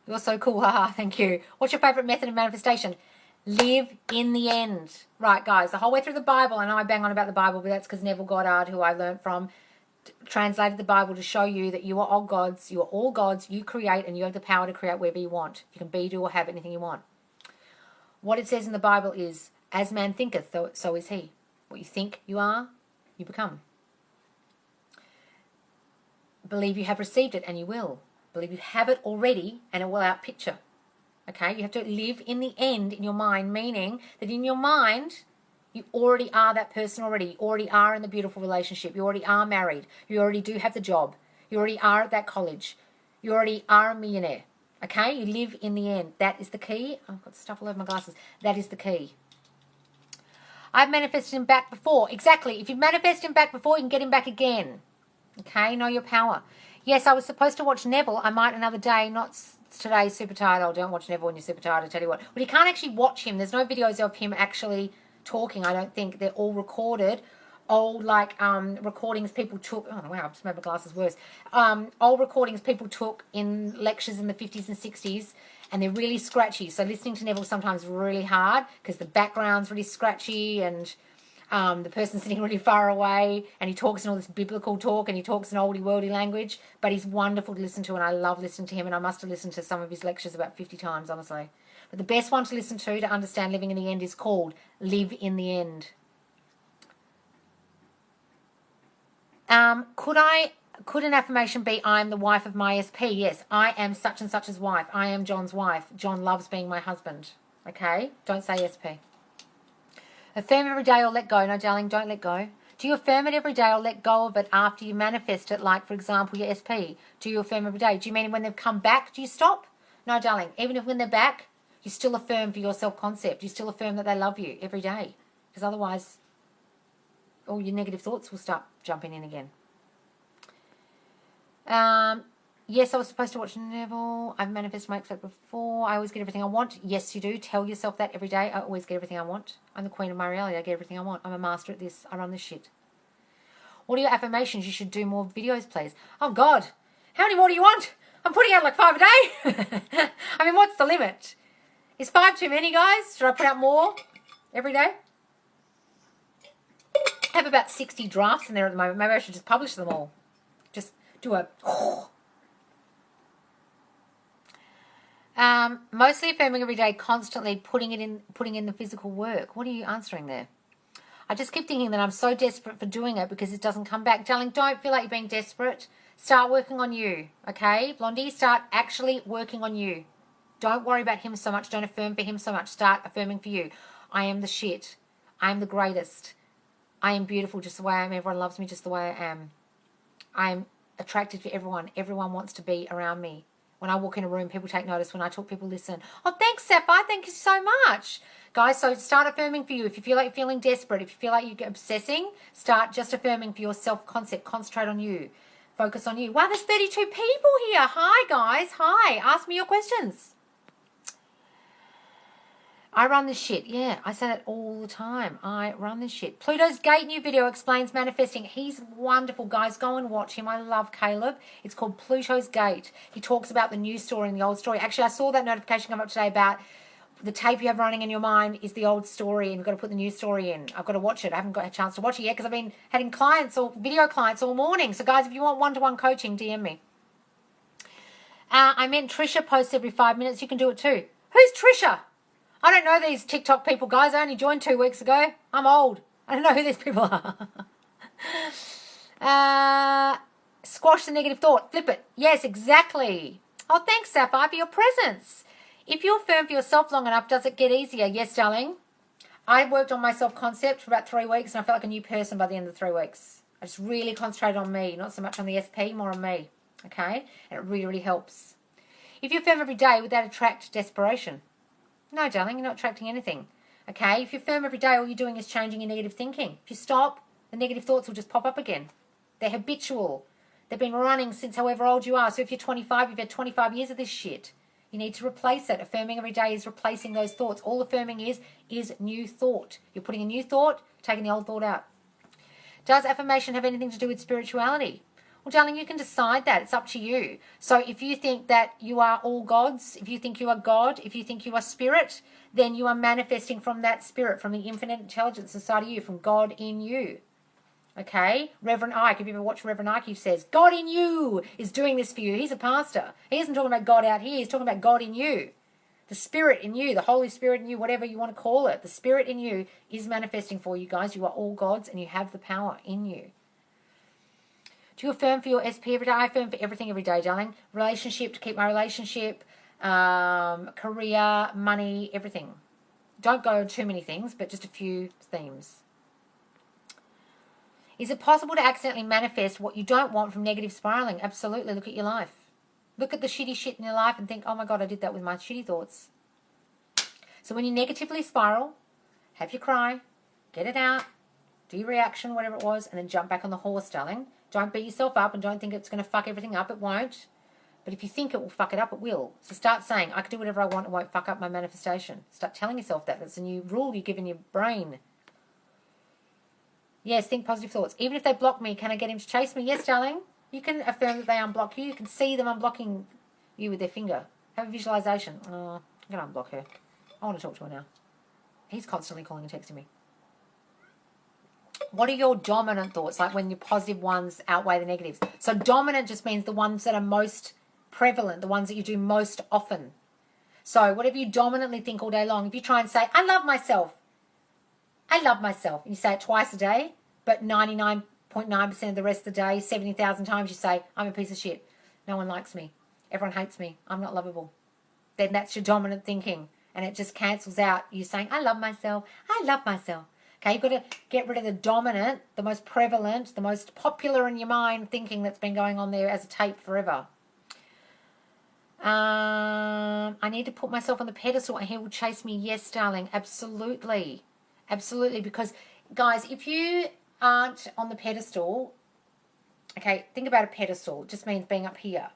You're so cool, haha, thank you. What's your favourite method of manifestation? Live in the end. Right, guys, the whole way through the Bible, I know I bang on about the Bible, but that's because Neville Goddard, who I learnt from, translated the Bible to show you that you are all gods, you create, and you have the power to create wherever you want. You can be, do, or have anything you want. What it says in the Bible is, as man thinketh, so is he. What you think you are, you become. Believe you have received it, and you will. Believe you have it already, and it will outpicture. Okay? You have to live in the end in your mind, meaning that in your mind, you already are that person already. You already are in the beautiful relationship. You already are married. You already do have the job. You already are at that college. You already are a millionaire. Okay? You live in the end. That is the key. I've got stuff all over my glasses. That is the key. I've manifested him back before. Exactly. If you've manifested him back before, you can get him back again. Okay? Know your power. Yes, I was supposed to watch Neville. I might another day. Not today, super tired. Oh, don't watch Neville when you're super tired, I tell you what. Well, you can't actually watch him. There's no videos of him actually talking, I don't think. They're all recorded. Old, recordings people took. Oh, wow, I've just made my glasses worse. Old recordings people took in lectures in the 50s and 60s, and they're really scratchy. So listening to Neville sometimes is really hard because the background's really scratchy and the person's sitting really far away and he talks in all this biblical talk and he talks in oldie worldy language, but he's wonderful to listen to and I love listening to him and I must have listened to some of his lectures about 50 times, honestly. But the best one to listen to understand living in the end is called Live in the End. Could an affirmation be, I am the wife of my SP? Yes, I am such and such's wife. I am John's wife. John loves being my husband. Okay? Don't say SP. Affirm every day or let go. No, darling, don't let go. Do you affirm it every day or let go of it after you manifest it, like, for example, your SP? Do you affirm every day? Do you mean when they've come back, do you stop? No, darling. Even if when they're back, you still affirm for your self-concept. You still affirm that they love you every day. Because otherwise, all your negative thoughts will start jumping in again. Yes, I was supposed to watch Neville. I've manifested my expert before. I always get everything I want. Yes, you do. Tell yourself that every day. I always get everything I want. I'm the queen of my reality. I get everything I want. I'm a master at this. I run this shit. What are your affirmations? You should do more videos, please. Oh, God. How many more do you want? I'm putting out like 5 a day. I mean, what's the limit? Is 5 too many, guys? Should I put out more every day? I have about 60 drafts in there at the moment. Maybe I should just publish them all. Just do a... Mostly affirming every day, constantly putting in the physical work. What are you answering there? I just keep thinking that I'm so desperate for doing it because it doesn't come back. Darling, don't feel like you're being desperate. Start working on you, okay? Blondie, start actually working on you. Don't worry about him so much. Don't affirm for him so much. Start affirming for you. I am the shit. I am the greatest. I am beautiful just the way I am. Everyone loves me just the way I am. I am attracted to everyone. Everyone wants to be around me. When I walk in a room, people take notice. When I talk, people listen. Oh, thanks, Sapphire. Thank you so much. Guys, so start affirming for you. If you feel like you're feeling desperate, if you feel like you're obsessing, start just affirming for your self-concept. Concentrate on you. Focus on you. Wow, there's 32 people here. Hi, guys. Hi. Ask me your questions. I run this shit. Yeah, I say that all the time. I run this shit. Pluto's Gate new video explains manifesting. He's wonderful, guys. Go and watch him. I love Caleb. It's called Pluto's Gate. He talks about the new story and the old story. Actually, I saw that notification come up today about the tape you have running in your mind is the old story and you've got to put the new story in. I've got to watch it. I haven't got a chance to watch it yet because I've been having clients or video clients all morning. So, guys, if you want one-to-one coaching, DM me. I meant Trisha posts every 5 minutes. You can do it too. Who's Trisha? I don't know these TikTok people, guys. I only joined 2 weeks ago. I'm old. I don't know who these people are. Squash the negative thought. Flip it. Yes, exactly. Oh, thanks, Sapphire, for your presence. If you affirm for yourself long enough, does it get easier? Yes, darling. I worked on my self-concept for about 3 weeks, and I felt like a new person by the end of the 3 weeks. I just really concentrated on me, not so much on the SP, more on me. Okay? And it really, really helps. If you affirm every day, would that attract desperation? No, darling, you're not attracting anything. Okay? If you affirm every day, all you're doing is changing your negative thinking. If you stop, the negative thoughts will just pop up again. They're habitual. They've been running since however old you are. So if you're 25, you've had 25 years of this shit. You need to replace it. Affirming every day is replacing those thoughts. All affirming is new thought. You're putting a new thought, taking the old thought out. Does affirmation have anything to do with spirituality? Well, darling, you can decide that. It's up to you. So if you think that you are all gods, if you think you are God, if you think you are spirit, then you are manifesting from that spirit, from the infinite intelligence inside of you, from God in you. Okay? Reverend Ike, if you ever watched Reverend Ike, he says, God in you is doing this for you. He's a pastor. He isn't talking about God out here. He's talking about God in you. The spirit in you, the Holy Spirit in you, whatever you want to call it, the spirit in you is manifesting for you guys. You are all gods and you have the power in you. Do you affirm for your SP every day? I affirm for everything every day, darling. Relationship, to keep my relationship, career, money, everything. Don't go too many things, but just a few themes. Is it possible to accidentally manifest what you don't want from negative spiraling? Absolutely. Look at your life. Look at the shitty shit in your life and think, oh my God, I did that with my shitty thoughts. So when you negatively spiral, have your cry, get it out, do your reaction, whatever it was, and then jump back on the horse, darling. Don't beat yourself up and don't think it's going to fuck everything up. It won't. But if you think it will fuck it up, it will. So start saying, I can do whatever I want. It won't fuck up my manifestation. Start telling yourself that. That's a new rule you give in your brain. Yes, think positive thoughts. Even if they block me, can I get him to chase me? Yes, darling. You can affirm that they unblock you. You can see them unblocking you with their finger. Have a visualization. Oh, I'm going to unblock her. I want to talk to her now. He's constantly calling and texting me. What are your dominant thoughts, like when your positive ones outweigh the negatives? So dominant just means the ones that are most prevalent, the ones that you do most often. So whatever you dominantly think all day long, if you try and say, I love myself, and you say it twice a day, but 99.9% of the rest of the day, 70,000 times you say, I'm a piece of shit. No one likes me. Everyone hates me. I'm not lovable. Then that's your dominant thinking. And it just cancels out you saying, I love myself. I love myself. Okay, you've got to get rid of the dominant, the most prevalent, the most popular in your mind thinking that's been going on there as a tape forever. I need to put myself on the pedestal and he will chase me. Yes, darling. Absolutely. Absolutely. Because, guys, if you aren't on the pedestal, okay, think about a pedestal. It just means being up here.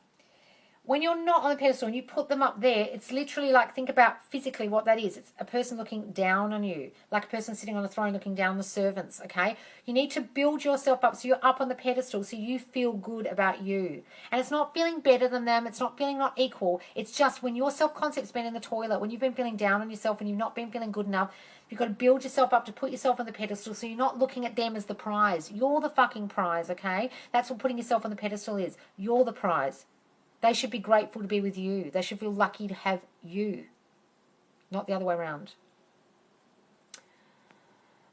When you're not on the pedestal and you put them up there, it's literally like, think about physically what that is. It's a person looking down on you, like a person sitting on a throne looking down on the servants, okay? You need to build yourself up so you're up on the pedestal so you feel good about you. And it's not feeling better than them. It's not feeling not equal. It's just when your self-concept's been in the toilet, when you've been feeling down on yourself and you've not been feeling good enough, you've got to build yourself up to put yourself on the pedestal so you're not looking at them as the prize. You're the fucking prize, okay? That's what putting yourself on the pedestal is. You're the prize. They should be grateful to be with you. They should feel lucky to have you, not the other way around.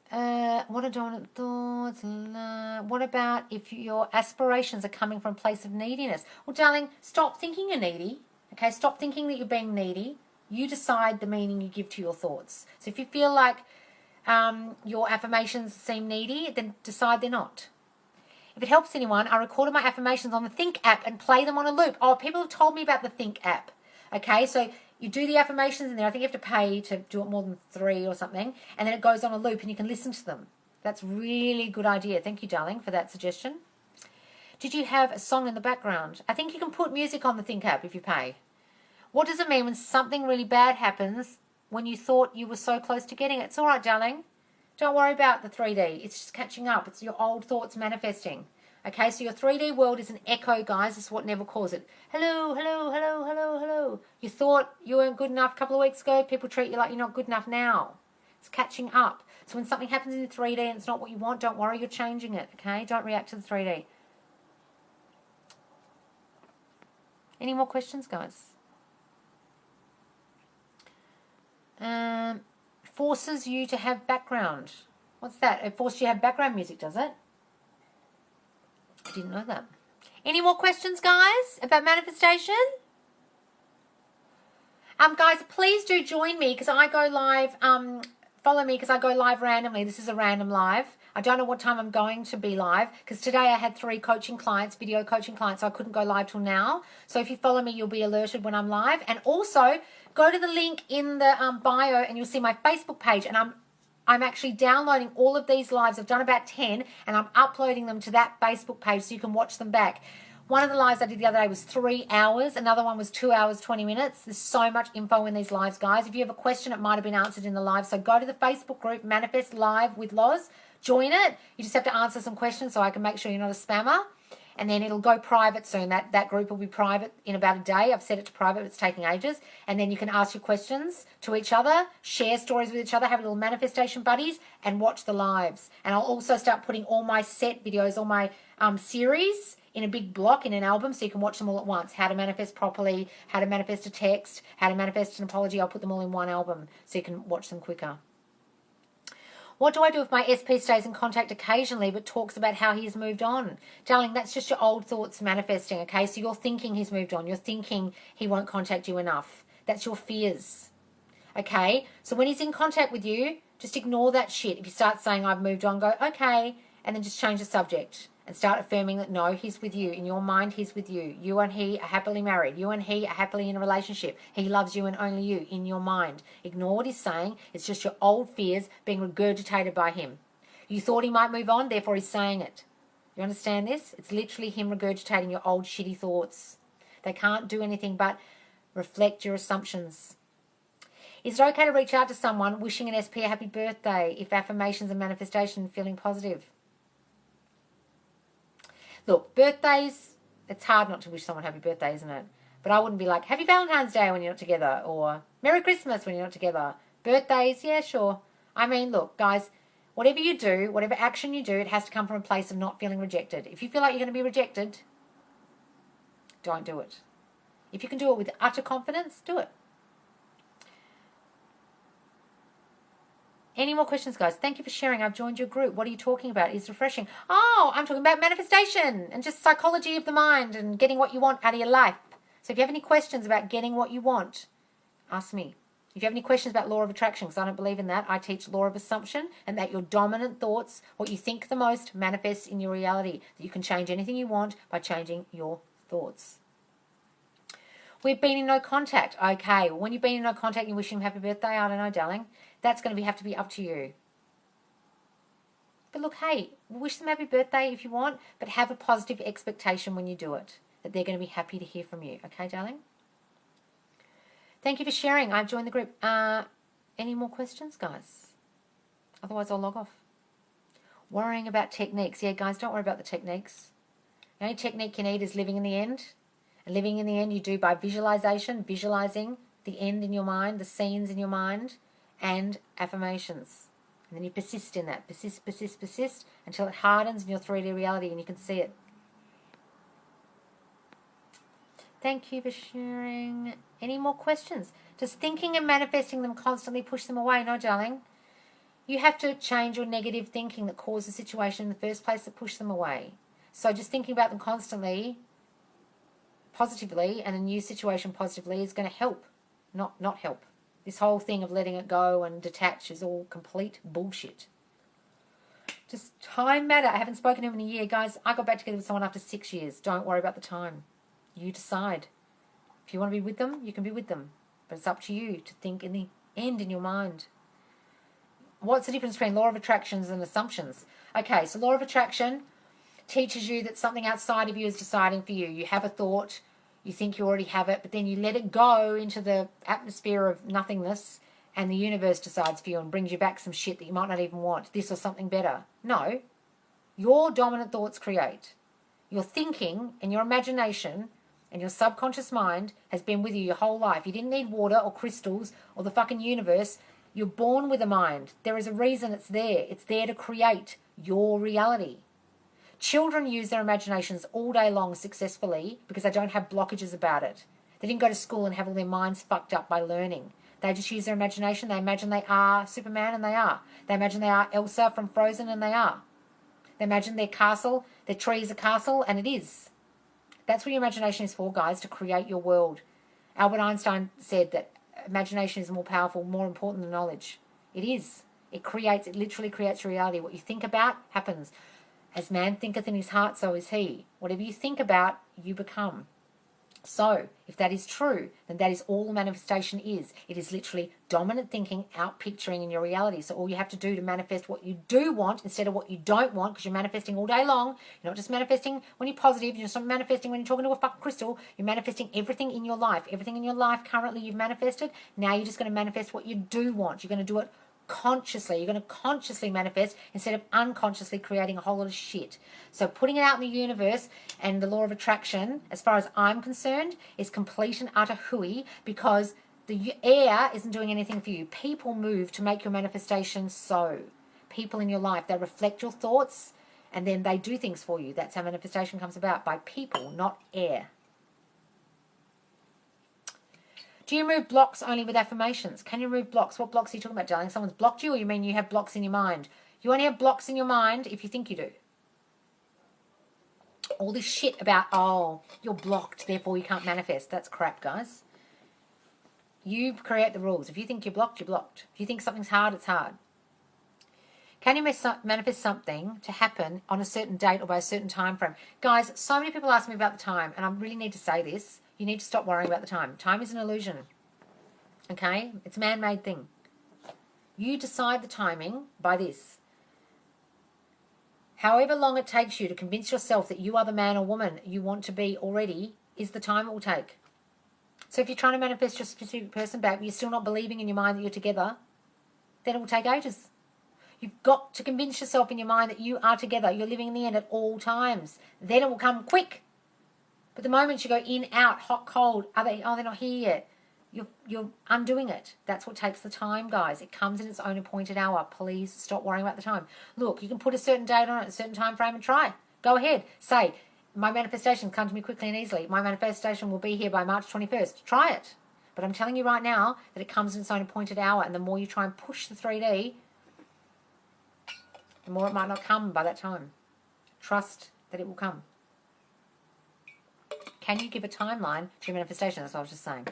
What are dominant thoughts? What about if your aspirations are coming from a place of neediness? Well, darling, stop thinking you're needy. Okay, stop thinking that you're being needy. You decide the meaning you give to your thoughts. So if you feel like your affirmations seem needy, then decide they're not. If it helps anyone, I recorded my affirmations on the Think app and play them on a loop. Oh, people have told me about the Think app. Okay, so you do the affirmations in there. I think you have to pay to do it more than 3 or something. And then it goes on a loop and you can listen to them. That's really good idea. Thank you, darling, for that suggestion. Did you have a song in the background? I think you can put music on the Think app if you pay. What does it mean when something really bad happens when you thought you were so close to getting it? It's all right, darling. Don't worry about the 3D. It's just catching up. It's your old thoughts manifesting. Okay, so your 3D world is an echo, guys. This is what Neville calls it. Hello, hello, hello, hello, hello. You thought you weren't good enough a couple of weeks ago. People treat you like you're not good enough now. It's catching up. So when something happens in 3D and it's not what you want, don't worry. You're changing it, okay? Don't react to the 3D. Any more questions, guys? Forces you to have background. What's that? It forces you to have background music, does it? I didn't know that. Any more questions, guys, about manifestation? Guys, please do join me because I go live. Follow me because I go live randomly. This is a random live. I don't know what time I'm going to be live because today I had 3 coaching clients, video coaching clients, so I couldn't go live till now. So if you follow me, you'll be alerted when I'm live. And also, go to the link in the bio and you'll see my Facebook page. And I'm actually downloading all of these lives. I've done about 10 and I'm uploading them to that Facebook page so you can watch them back. One of the lives I did the other day was 3 hours. Another one was 2 hours, 20 minutes. There's so much info in these lives, guys. If you have a question, it might have been answered in the live. So go to the Facebook group, Manifest Live with Loz. Join it. You just have to answer some questions so I can make sure you're not a spammer. And then it'll go private soon. That group will be private in about a day. I've set it to private, but it's taking ages. And then you can ask your questions to each other, share stories with each other, have little manifestation buddies, and watch the lives. And I'll also start putting all my set videos, all my series in a big block, in an album, so you can watch them all at once. How to manifest properly, how to manifest a text, how to manifest an apology. I'll put them all in one album so you can watch them quicker. What do I do if my SP stays in contact occasionally but talks about how he has moved on? Darling, that's just your old thoughts manifesting, okay? So you're thinking he's moved on. You're thinking he won't contact you enough. That's your fears, okay? So when he's in contact with you, just ignore that shit. If you start saying, I've moved on, go, okay, and then just change the subject and start affirming that, no, he's with you. In your mind, he's with you. You and he are happily married. You and he are happily in a relationship. He loves you and only you in your mind. Ignore what he's saying. It's just your old fears being regurgitated by him. You thought he might move on, therefore he's saying it. You understand this? It's literally him regurgitating your old shitty thoughts. They can't do anything but reflect your assumptions. Is it okay to reach out to someone wishing an SP a happy birthday if affirmations and manifestation feeling positive? Look, birthdays, it's hard not to wish someone happy birthday, isn't it? But I wouldn't be like, Happy Valentine's Day when you're not together, or Merry Christmas when you're not together. Birthdays, yeah, sure. I mean, look, guys, whatever you do, whatever action you do, it has to come from a place of not feeling rejected. If you feel like you're going to be rejected, don't do it. If you can do it with utter confidence, do it. Any more questions, guys? Thank you for sharing. I've joined your group. What are you talking about? It's refreshing. Oh, I'm talking about manifestation and just psychology of the mind and getting what you want out of your life. So if you have any questions about getting what you want, ask me. If you have any questions about law of attraction, because I don't believe in that, I teach law of assumption, and that your dominant thoughts, what you think the most, manifests in your reality. That you can change anything you want by changing your thoughts. We've been in no contact. Okay, well, when you've been in no contact and you wish him happy birthday, I don't know, darling. That's going to have to be up to you. But look, hey, wish them happy birthday if you want, but have a positive expectation when you do it, that they're going to be happy to hear from you. Okay, darling? Thank you for sharing. I've joined the group. Any more questions, guys? Otherwise, I'll log off. Worrying about techniques. Yeah, guys, don't worry about the techniques. The only technique you need is living in the end. And living in the end you do by visualization, visualizing the end in your mind, the scenes in your mind, and affirmations. And then you persist in that. Persist, persist, persist until it hardens in your 3D reality and you can see it. Thank you for sharing. Any more questions? Does thinking and manifesting them constantly push them away? No, darling. You have to change your negative thinking that caused the situation in the first place that pushed them away. So just thinking about them constantly, positively, and a new situation positively is going to help, not help. This whole thing of letting it go and detach is all complete bullshit. Just time matter. I haven't spoken to him in a year. Guys, I got back together with someone after 6 years. Don't worry about the time. You decide. If you want to be with them, you can be with them. But it's up to you to think in the end in your mind. What's the difference between law of attractions and assumptions? Okay, so law of attraction teaches you that something outside of you is deciding for you. You have a thought, you think you already have it, but then you let it go into the atmosphere of nothingness and the universe decides for you and brings you back some shit that you might not even want, this or something better. No. Your dominant thoughts create. Your thinking and your imagination and your subconscious mind has been with you your whole life. You didn't need water or crystals or the fucking universe. You're born with a mind. There is a reason it's there. It's there to create your reality. Children use their imaginations all day long successfully because they don't have blockages about it. They didn't go to school and have all their minds fucked up by learning. They just use their imagination. They imagine they are Superman and they are. They imagine they are Elsa from Frozen and they are. They imagine their castle, their tree is a castle, and it is. That's what your imagination is for, guys, to create your world. Albert Einstein said that imagination is more powerful, more important than knowledge. It is. It literally creates reality. What you think about happens. As man thinketh in his heart, so is he. Whatever you think about, you become. So, if that is true, then that is all manifestation is. It is literally dominant thinking out picturing in your reality. So all you have to do to manifest what you do want instead of what you don't want, because you're manifesting all day long. You're not just manifesting when you're positive. You're just not manifesting when you're talking to a fucking crystal. You're manifesting everything in your life. Everything in your life currently you've manifested. Now you're just going to manifest what you do want. You're going to do it consciously. You're going to consciously manifest instead of unconsciously creating a whole lot of shit. So putting it out in the universe and the law of attraction, as far as I'm concerned, is complete and utter hooey, because the air isn't doing anything for you. People move to make your manifestation so. People in your life, they reflect your thoughts and then they do things for you. That's how manifestation comes about, by people, not air. Do you remove blocks only with affirmations? Can you remove blocks? What blocks are you talking about, darling? Someone's blocked you, or you mean you have blocks in your mind? You only have blocks in your mind if you think you do. All this shit about, oh, you're blocked, therefore you can't manifest. That's crap, guys. You create the rules. If you think you're blocked, you're blocked. If you think something's hard, it's hard. Can you manifest something to happen on a certain date or by a certain time frame? Guys, so many people ask me about the time, and I really need to say this. You need to stop worrying about the time. Time is an illusion. Okay? It's a man-made thing. You decide the timing by this. However long it takes you to convince yourself that you are the man or woman you want to be already is the time it will take. So if you're trying to manifest your specific person back, but you're still not believing in your mind that you're together, then it will take ages. You've got to convince yourself in your mind that you are together. You're living in the end at all times. Then it will come quick. But the moment you go in, out, hot, cold, they're not here yet, you're undoing it. That's what takes the time, guys. It comes in its own appointed hour. Please stop worrying about the time. Look, you can put a certain date on it, a certain time frame, and try. Go ahead. Say, my manifestation come to me quickly and easily. My manifestation will be here by March 21st. Try it. But I'm telling you right now that it comes in its own appointed hour, and the more you try and push the 3D, the more it might not come by that time. Trust that it will come. Can you give a timeline to your manifestation? That's what I was just saying.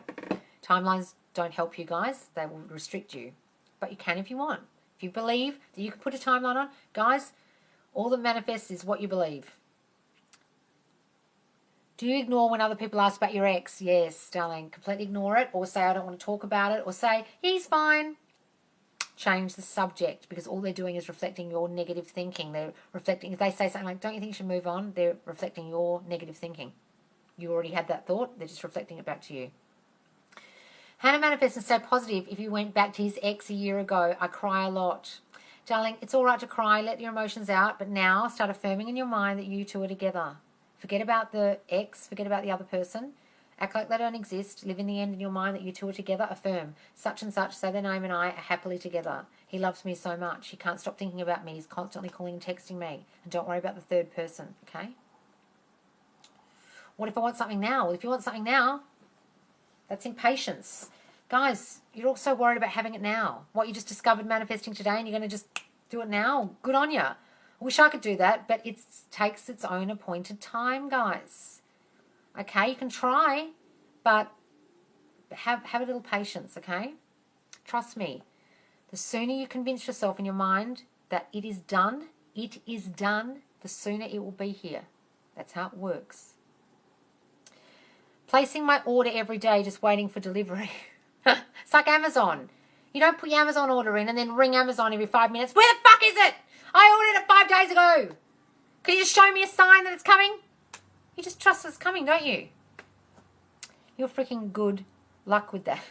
Timelines don't help you guys. They will restrict you. But you can if you want. If you believe that you can put a timeline on, guys, all that manifests is what you believe. Do you ignore when other people ask about your ex? Yes, darling. Completely ignore it, or say I don't want to talk about it, or say he's fine. Change the subject, because all they're doing is reflecting your negative thinking. They're reflecting, if they say something like, don't you think you should move on? They're reflecting your negative thinking. You already had that thought. They're just reflecting it back to you. How to manifest and stay positive. If you went back to his ex a year ago, I cry a lot. Darling, it's all right to cry. Let your emotions out. But now start affirming in your mind that you two are together. Forget about the ex. Forget about the other person. Act like they don't exist. Live in the end in your mind that you two are together. Affirm. Such and such, say their name, and I are happily together. He loves me so much. He can't stop thinking about me. He's constantly calling and texting me. And don't worry about the third person, okay? What if I want something now? Well, if you want something now, that's impatience. Guys, you're also worried about having it now. What you just discovered manifesting today, and you're going to just do it now. Good on you. I wish I could do that, but it takes its own appointed time, guys. Okay, you can try, but have a little patience, okay? Trust me. The sooner you convince yourself in your mind that it is done, the sooner it will be here. That's how it works. Placing my order every day, just waiting for delivery. It's like Amazon. You don't put your Amazon order in and then ring Amazon every 5 minutes. Where the fuck is it? I ordered it 5 days ago. Can you just show me a sign that it's coming? You just trust it's coming, don't you? You're freaking good luck with that.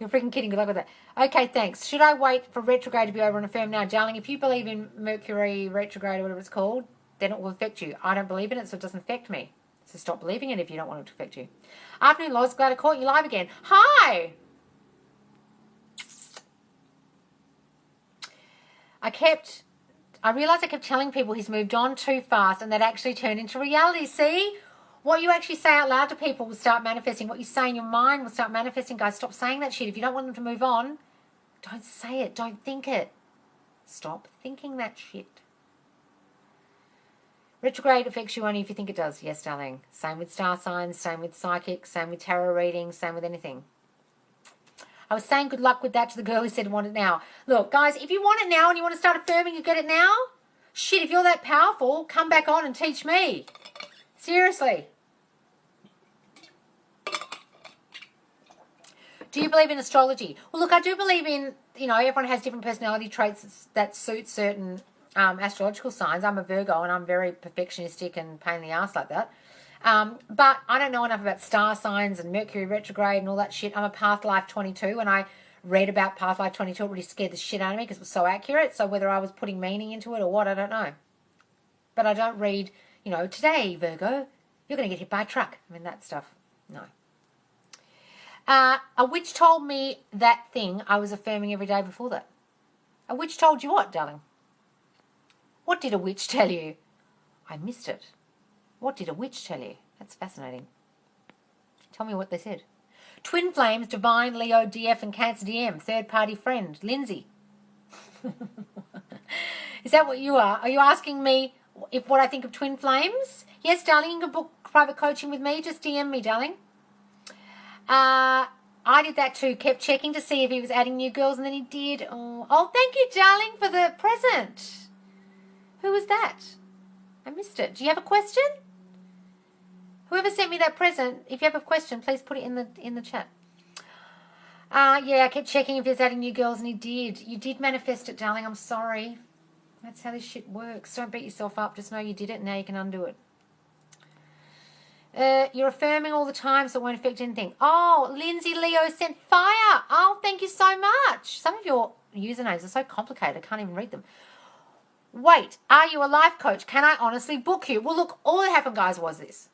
You're freaking kidding. Good luck with that. Okay, thanks. Should I wait for retrograde to be over and affirm now? Darling, if you believe in Mercury retrograde or whatever it's called, then it will affect you. I don't believe in it, so it doesn't affect me. So stop believing it if you don't want it to affect you. Afternoon, Loz. Glad I caught you live again. Hi! I realised I kept telling people he's moved on too fast, and that actually turned into reality. See? What you actually say out loud to people will start manifesting. What you say in your mind will start manifesting. Guys, stop saying that shit. If you don't want them to move on, don't say it. Don't think it. Stop thinking that shit. Retrograde affects you only if you think it does. Yes, darling. Same with star signs, same with psychics, same with tarot readings, same with anything. I was saying good luck with that to the girl who said want it now. Look, guys, if you want it now and you want to start affirming you get it now, shit, if you're that powerful, come back on and teach me. Seriously. Do you believe in astrology? Well, look, I do believe in, everyone has different personality traits that suit certain astrological signs. I'm a Virgo and I'm very perfectionistic and pain in the ass like that. But I don't know enough about star signs and Mercury retrograde and all that shit. I'm a Path Life 22. When I read about Path Life 22, it really scared the shit out of me because it was so accurate. So whether I was putting meaning into it or what, I don't know. But I don't read, today, Virgo, you're going to get hit by a truck. I mean, that stuff, no. A witch told me that thing I was affirming every day before that. A witch told you what, darling? What did a witch tell you? I missed it. What did a witch tell you? That's fascinating. Tell me what they said. Twin flames, divine, Leo, DF, and Cancer DM. Third party friend, Lindsay. Is that what you are? Are you asking me what I think of twin flames? Yes, darling, you can book private coaching with me. Just DM me, darling. I did that too. Kept checking to see if he was adding new girls, and then he did. Oh, thank you, darling, for the present. Who was that? I missed it. Do you have a question? Whoever sent me that present, if you have a question, please put it in the chat. Yeah, I kept checking if he was adding new girls, and he did. You did manifest it, darling. I'm sorry. That's how this shit works. Don't beat yourself up. Just know you did it, and now you can undo it. You're affirming all the time, so it won't affect anything. Oh, Lindsay Leo sent fire. Oh, thank you so much. Some of your usernames are so complicated, I can't even read them. Wait, are you a life coach? Can I honestly book you? Well, look, all that happened, guys, was this.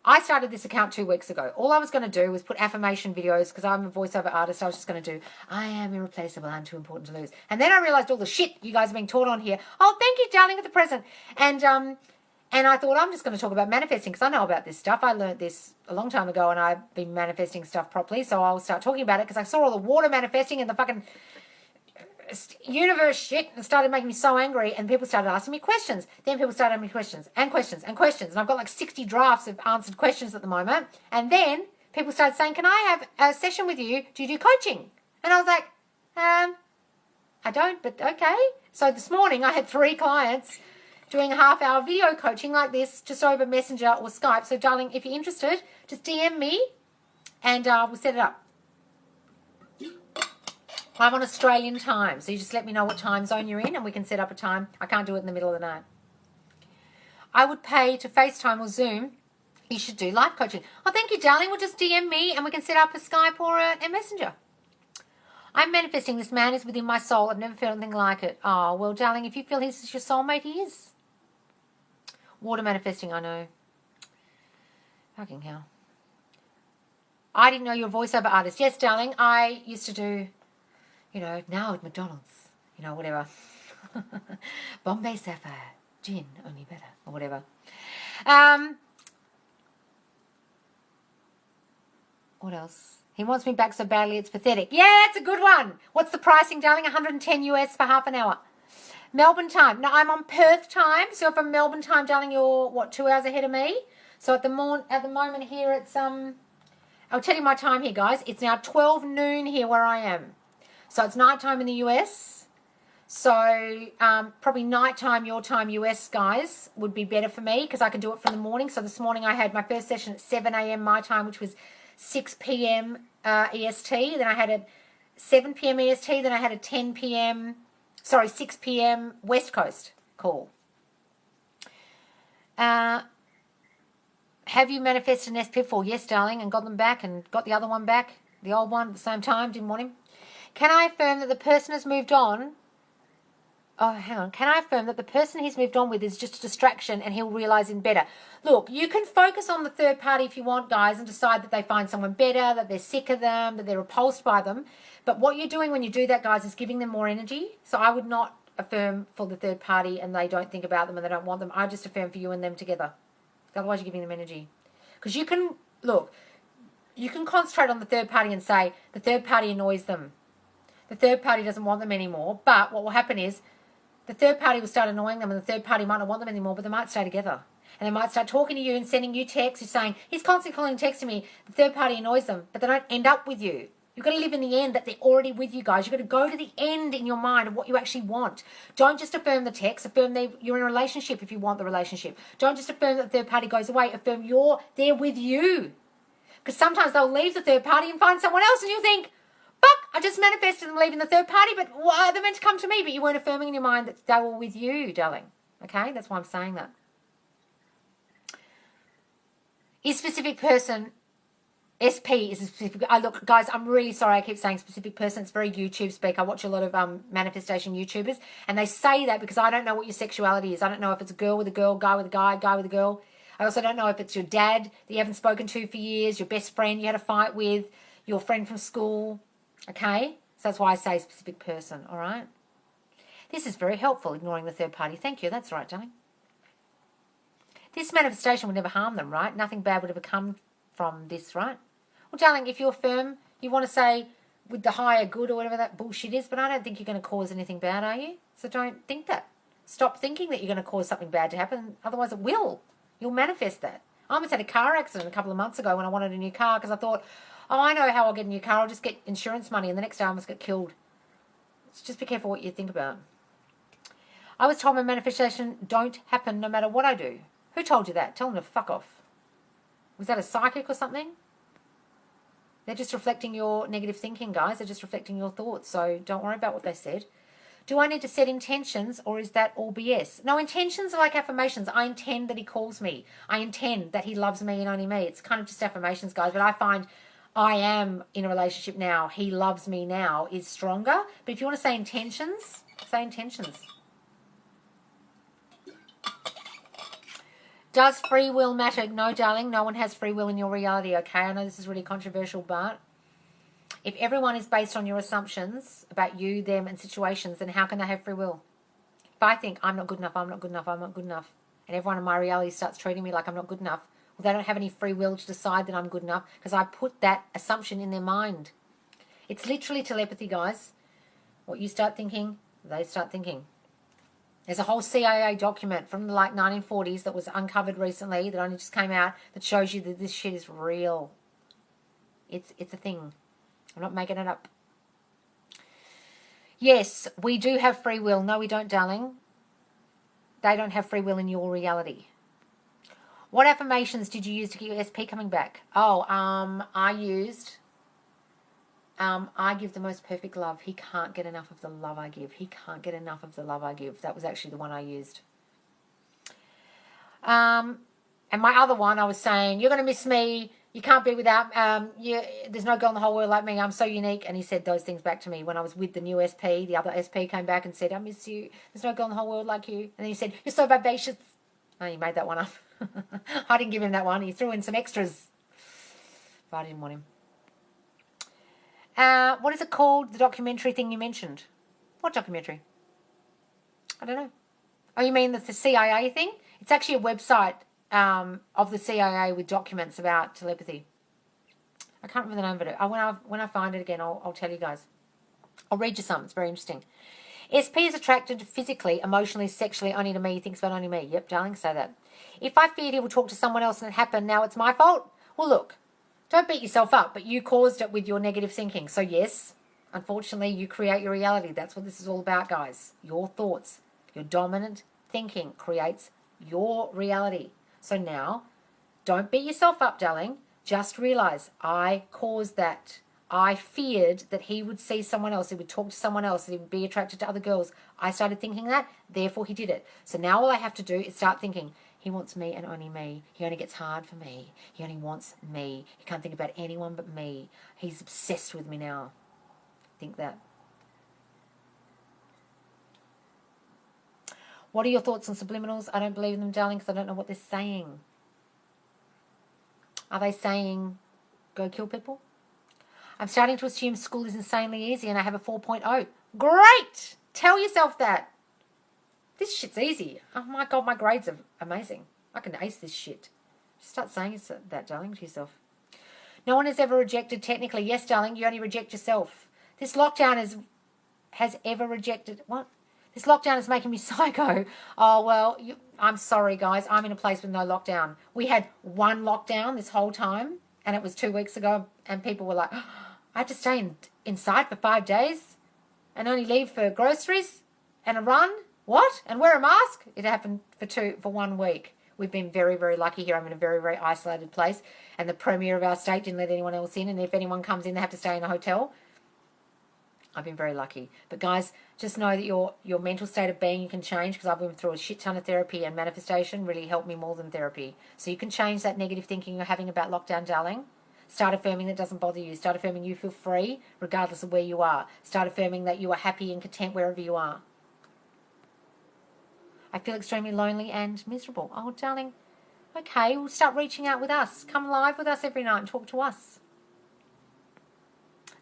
I started this account 2 weeks ago. All I was going to do was put affirmation videos because I'm a voiceover artist. I was just going to do, I am irreplaceable. I'm too important to lose. And then I realized all the shit you guys are being taught on here. Oh, thank you, darling, at the present. And I thought I'm just going to talk about manifesting because I know about this stuff. I learned this a long time ago and I've been manifesting stuff properly. So I'll start talking about it because I saw all the water manifesting and the fucking universe shit and started making me so angry, and people started asking me questions. Then people started asking me questions and questions and questions. And I've got like 60 drafts of answered questions at the moment. And then people started saying, can I have a session with you? Do you do coaching? And I was like, I don't, but okay. So this morning I had 3 clients doing a half-hour video coaching like this, just over Messenger or Skype. So darling, if you're interested, just DM me and we'll set it up. I'm on Australian time, so you just let me know what time zone you're in and we can set up a time. I can't do it in the middle of the night. I would pay to FaceTime or Zoom. You should do live coaching. Oh, thank you, darling. Well, just DM me and we can set up a Skype or a Messenger. I'm manifesting this man is within my soul. I've never felt anything like it. Oh, well, darling, if you feel he's your soulmate, he is. Water manifesting, I know. Fucking hell. I didn't know you're a voiceover artist. Yes, darling, I used to do... now at McDonald's, whatever. Bombay Sapphire, gin, only better, or whatever. What else? He wants me back so badly it's pathetic. Yeah, that's a good one. What's the pricing, darling? 110 US for half an hour. Melbourne time. Now, I'm on Perth time, so if I'm Melbourne time, darling, you're, 2 hours ahead of me? So at the moment here, it's, I'll tell you my time here, guys. It's now 12 noon here where I am. So it's nighttime in the US. So probably nighttime, your time, US, guys, would be better for me because I can do it from the morning. So this morning I had my first session at 7 a.m. my time, which was 6 p.m. EST. Then I had a 7 p.m. EST. Then I had a 6 p.m. West Coast call. Have you manifested an SP before? Yes, darling, and got them back and got the other one back, the old one at the same time, didn't want him. Can I affirm that the person has moved on? Oh, hang on. Can I affirm that the person he's moved on with is just a distraction and he'll realise in better? Look, you can focus on the third party if you want, guys, and decide that they find someone better, that they're sick of them, that they're repulsed by them. But what you're doing when you do that, guys, is giving them more energy. So I would not affirm for the third party and they don't think about them and they don't want them. I just affirm for you and them together. Otherwise, you're giving them energy. Because you can, look, you can concentrate on the third party and say the third party annoys them. The third party doesn't want them anymore. But what will happen is the third party will start annoying them and the third party might not want them anymore, but they might stay together. And they might start talking to you and sending you texts. You're saying, he's constantly calling and texting me. The third party annoys them, but they don't end up with you. You've got to live in the end that they're already with you, guys. You've got to go to the end in your mind of what you actually want. Don't just affirm the text. Affirm you're in a relationship if you want the relationship. Don't just affirm that the third party goes away. Affirm you're there with you. Because sometimes they'll leave the third party and find someone else and you think, fuck, I just manifested them leaving the third party, but they're meant to come to me, but you weren't affirming in your mind that they were with you, darling. Okay? That's why I'm saying that. Is specific person... SP is a specific... look, guys, I'm really sorry I keep saying specific person. It's very YouTube speak. I watch a lot of manifestation YouTubers, and they say that because I don't know what your sexuality is. I don't know if it's a girl with a girl, guy with a guy, guy with a girl. I also don't know if it's your dad that you haven't spoken to for years, your best friend you had a fight with, your friend from school. Okay? So that's why I say specific person, all right? This is very helpful, ignoring the third party. Thank you. That's right, darling. This manifestation would never harm them, right? Nothing bad would ever come from this, right? Well, darling, if you're firm, you want to say with the higher good or whatever that bullshit is, but I don't think you're going to cause anything bad, are you? So don't think that. Stop thinking that you're going to cause something bad to happen. Otherwise, it will. You'll manifest that. I almost had a car accident a couple of months ago when I wanted a new car because I thought, oh, I know how I'll get a new car. I'll just get insurance money, and the next day I almost got killed. So just be careful what you think about. I was told my manifestation don't happen no matter what I do. Who told you that? Tell them to fuck off. Was that a psychic or something? They're just reflecting your negative thinking, guys. They're just reflecting your thoughts. So don't worry about what they said. Do I need to set intentions or is that all BS? No, intentions are like affirmations. I intend that he calls me. I intend that he loves me and only me. It's kind of just affirmations, guys. But I find I am in a relationship now. He loves me now is stronger. But if you want to say intentions, say intentions. Does free will matter? No, darling. No one has free will in your reality, okay? I know this is really controversial, but if everyone is based on your assumptions about you, them, and situations, then how can they have free will? If I think I'm not good enough, I'm not good enough, I'm not good enough, and everyone in my reality starts treating me like I'm not good enough, well, they don't have any free will to decide that I'm good enough because I put that assumption in their mind. It's literally telepathy, guys. What you start thinking, they start thinking. There's a whole CIA document from the 1940s that was uncovered recently that only just came out that shows you that this shit is real. It's a thing. I'm not making it up. Yes, we do have free will. No, we don't, darling. They don't have free will in your reality. What affirmations did you use to get your SP coming back? Oh, I used... I give the most perfect love. He can't get enough of the love I give. He can't get enough of the love I give. That was actually the one I used. And my other one, I was saying, you're going to miss me. You can't be without, there's no girl in the whole world like me. I'm so unique. And he said those things back to me when I was with the new SP. The other SP came back and said, I miss you. There's no girl in the whole world like you. And then he said, you're so vivacious. Oh, he made that one up. I didn't give him that one. He threw in some extras. But I didn't want him. What is it called? The documentary thing you mentioned. What documentary? I don't know. Oh, you mean the CIA thing? It's actually a website of the CIA with documents about telepathy. I can't remember the name of it. When I find it again, I'll tell you guys. I'll read you some. It's very interesting. SP is attracted physically, emotionally, sexually only to me. He thinks about only me. Yep, darling, say that. If I feared he will talk to someone else and it happened, now it's my fault? Well, look. Don't beat yourself up, but you caused it with your negative thinking. So yes, unfortunately, you create your reality. That's what this is all about, guys. Your thoughts, your dominant thinking creates your reality. So now, don't beat yourself up, darling. Just realize I caused that. I feared that he would see someone else, he would talk to someone else, that he would be attracted to other girls. I started thinking that, therefore he did it. So now all I have to do is start thinking, he wants me and only me. He only gets hard for me. He only wants me. He can't think about anyone but me. He's obsessed with me now. Think that. What are your thoughts on subliminals? I don't believe in them, darling, because I don't know what they're saying. Are they saying, go kill people? I'm starting to assume school is insanely easy and I have a 4.0. Great! Tell yourself that. This shit's easy. Oh my God, my grades are amazing. I can ace this shit. Just start saying that, darling, to yourself. No one has ever rejected technically. Yes, darling, you only reject yourself. This lockdown has ever rejected... What? This lockdown is making me psycho. Oh, well, I'm sorry, guys. I'm in a place with no lockdown. We had one lockdown this whole time, and it was 2 weeks ago, and people were like, oh, I had to stay inside for 5 days and only leave for groceries and a run. What? And wear a mask? It happened for 1 week. We've been very, very lucky here. I'm in a very, very isolated place. And the premier of our state didn't let anyone else in. And if anyone comes in, they have to stay in a hotel. I've been very lucky. But guys, just know that your mental state of being you can change, because I've been through a shit ton of therapy, and manifestation really helped me more than therapy. So you can change that negative thinking you're having about lockdown, darling. Start affirming that doesn't bother you. Start affirming you feel free regardless of where you are. Start affirming that you are happy and content wherever you are. I feel extremely lonely and miserable. Oh, darling, okay, well, start reaching out with us. Come live with us every night and talk to us.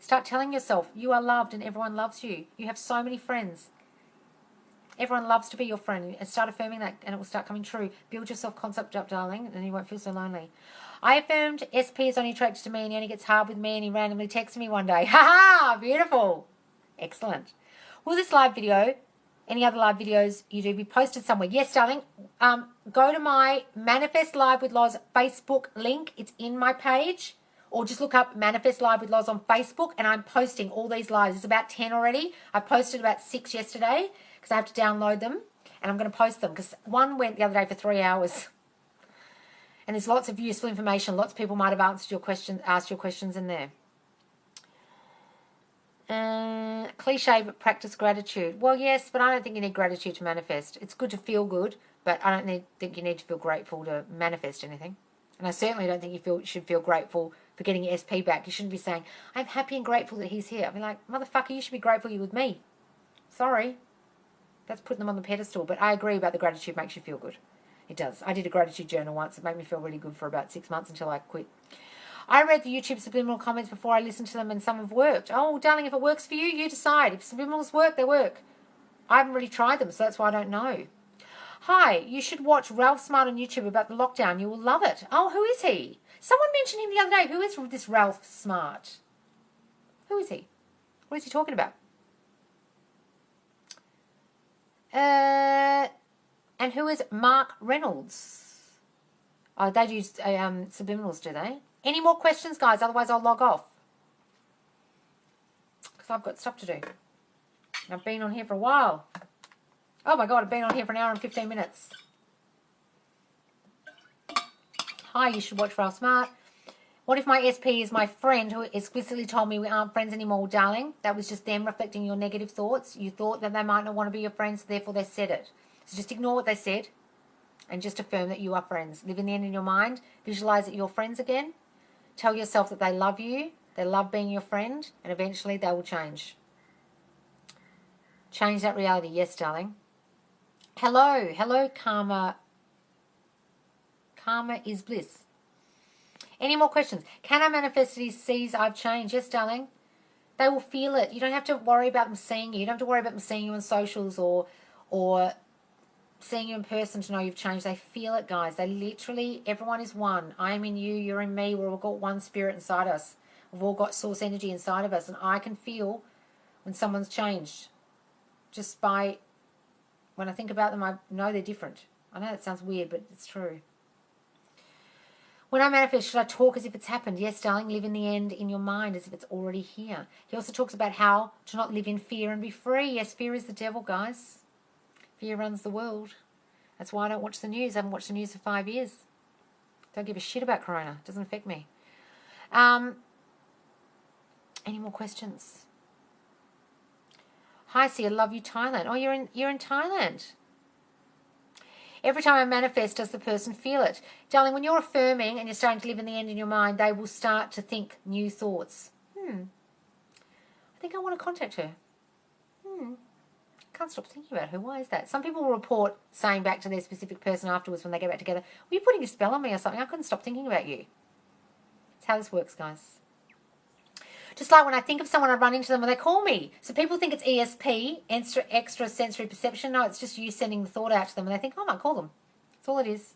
Start telling yourself you are loved and everyone loves you. You have so many friends. Everyone loves to be your friend. And start affirming that and it will start coming true. Build your self-concept up, darling, and you won't feel so lonely. I affirmed SP is only attracted to me and he only gets hard with me and he randomly texts me one day. Ha ha! Beautiful. Excellent. Will this live video... Any other live videos you do be posted somewhere? Yes, darling. Go to my Manifest Live with Loz Facebook link. It's in my page. Or just look up Manifest Live with Loz on Facebook, and I'm posting all these lives. It's about 10 already. I posted about 6 yesterday because I have to download them. And I'm going to post them because one went the other day for 3 hours. And there's lots of useful information. Lots of people might have asked your questions in there. Cliche, but practice gratitude. Well, yes, but I don't think you need gratitude to manifest. It's good to feel good, but I don't think you need to feel grateful to manifest anything. And I certainly don't think you should feel grateful for getting your SP back. You shouldn't be saying, I'm happy and grateful that he's here. I'd be like, motherfucker, you should be grateful you're with me. Sorry. That's putting them on the pedestal. But I agree about the gratitude makes you feel good. It does. I did a gratitude journal once. It made me feel really good for about 6 months until I quit. I read the YouTube subliminal comments before I listened to them, and some have worked. Oh, darling, if it works for you, you decide. If subliminals work, they work. I haven't really tried them, so that's why I don't know. Hi, you should watch Ralph Smart on YouTube about the lockdown. You will love it. Oh, who is he? Someone mentioned him the other day. Who is this Ralph Smart? Who is he? What is he talking about? And who is Mark Reynolds? Oh, they use subliminals, do they? Any more questions, guys? Otherwise, I'll log off. Because I've got stuff to do. I've been on here for a while. Oh, my God, I've been on here for an hour and 15 minutes. Hi, you should watch Ralph Smart. What if my SP is my friend who explicitly told me we aren't friends anymore, darling? That was just them reflecting your negative thoughts. You thought that they might not want to be your friends, therefore they said it. So just ignore what they said and just affirm that you are friends. Live in the end in your mind. Visualize that you're friends again. Tell yourself that they love you. They love being your friend. And eventually they will change. Change that reality. Yes, darling. Hello. Hello, Karma. Karma is bliss. Any more questions? Can our manifestities see I've changed? Yes, darling. They will feel it. You don't have to worry about them seeing you. You don't have to worry about them seeing you on socials or seeing you in person to know you've changed. They feel it, guys. They literally, everyone is one. I am in you, you're in me. We've all got one spirit inside us. We've all got source energy inside of us. And I can feel when someone's changed. Just by, when I think about them, I know they're different. I know that sounds weird, but it's true. When I manifest, should I talk as if it's happened? Yes, darling, live in the end in your mind as if it's already here. He also talks about how to not live in fear and be free. Yes, fear is the devil, guys. Fear runs the world. That's why I don't watch the news. I haven't watched the news for 5 years. Don't give a shit about Corona. It doesn't affect me. Any more questions? Hi, see, I love you, Thailand. Oh, you're in Thailand. Every time I manifest, does the person feel it? Darling, when you're affirming and you're starting to live in the end in your mind, they will start to think new thoughts. I think I want to contact her. Can't stop thinking about her. Why is that? Some people will report saying back to their specific person afterwards when they get back together, were you putting a spell on me or something? I couldn't stop thinking about you. That's how this works, guys. Just like when I think of someone, I run into them and they call me. So people think it's ESP, extra sensory perception. No, it's just you sending the thought out to them and they think, oh, I might call them. That's all it is.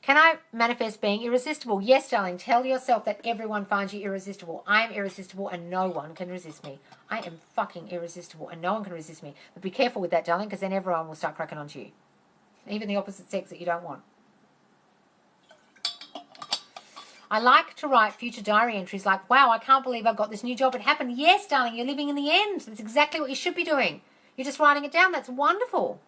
Can I manifest being irresistible? Yes, darling. Tell yourself that everyone finds you irresistible. I am irresistible and no one can resist me. I am fucking irresistible and no one can resist me. But be careful with that, darling, because then everyone will start cracking onto you. Even the opposite sex that you don't want. I like to write future diary entries like, wow, I can't believe I got this new job. It happened. Yes, darling, you're living in the end. That's exactly what you should be doing. You're just writing it down. That's wonderful.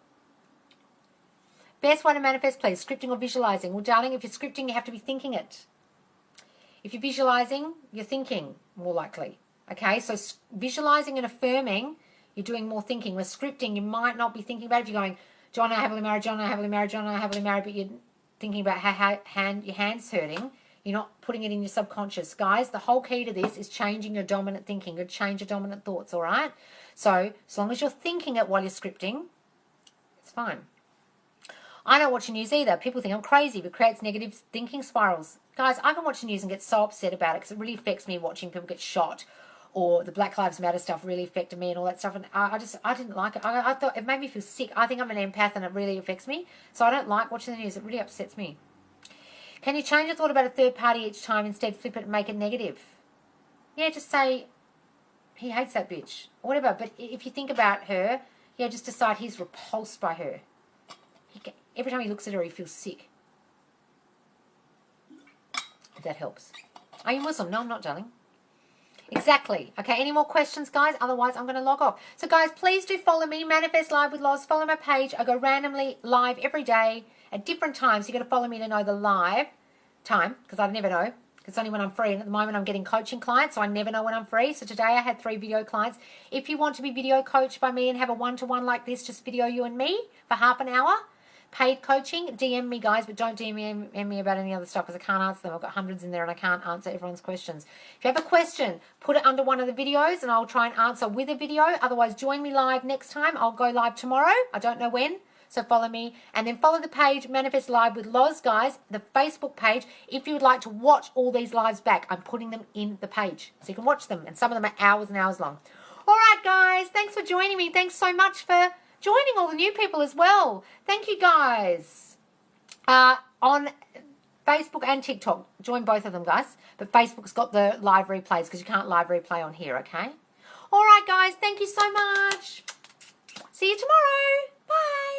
Best way to manifest, please. Scripting or visualizing. Well, darling, if you're scripting, you have to be thinking it. If you're visualizing, you're thinking more likely. Okay, so visualizing and affirming, you're doing more thinking. With scripting, you might not be thinking about it. If you're going, John and I happily married, John and I happily married, John and I happily married, but you're thinking about how your hand's hurting. You're not putting it in your subconscious. Guys, the whole key to this is changing your dominant thinking. You change your dominant thoughts, all right? So as long as you're thinking it while you're scripting, it's fine. I don't watch the news either. People think I'm crazy, but creates negative thinking spirals. Guys, I can watch the news and get so upset about it because it really affects me watching people get shot, or the Black Lives Matter stuff really affected me and all that stuff. And I didn't like it. I thought it made me feel sick. I think I'm an empath and it really affects me. So I don't like watching the news. It really upsets me. Can you change your thought about a third party each time, instead flip it and make it negative? Yeah, just say, he hates that bitch, or whatever. But if you think about her, yeah, just decide he's repulsed by her. Every time he looks at her, he feels sick. If that helps. Are you Muslim? No, I'm not, darling. Exactly. Okay, any more questions, guys? Otherwise, I'm going to log off. So, guys, please do follow me, Manifest Live with Loz. Follow my page. I go randomly live every day at different times. You've got to follow me to know the live time, because I never know. It's only when I'm free. And at the moment, I'm getting coaching clients, so I never know when I'm free. So today I had 3 video clients. If you want to be video coached by me and have a one-to-one like this, just video you and me for half an hour. Paid coaching, DM me, guys, but don't DM me about any other stuff because I can't answer them. I've got hundreds in there and I can't answer everyone's questions. If you have a question, put it under one of the videos and I'll try and answer with a video. Otherwise, join me live next time. I'll go live tomorrow. I don't know when, so follow me. And then follow the page, Manifest Live with Loz, guys, the Facebook page. If you would like to watch all these lives back, I'm putting them in the page so you can watch them. And some of them are hours and hours long. All right, guys, thanks for joining me. Thanks so much for joining all the new people as well. Thank you, guys. On Facebook and TikTok, join both of them, guys. But Facebook's got the live replays because you can't live replay on here, okay? All right, guys. Thank you so much. See you tomorrow. Bye.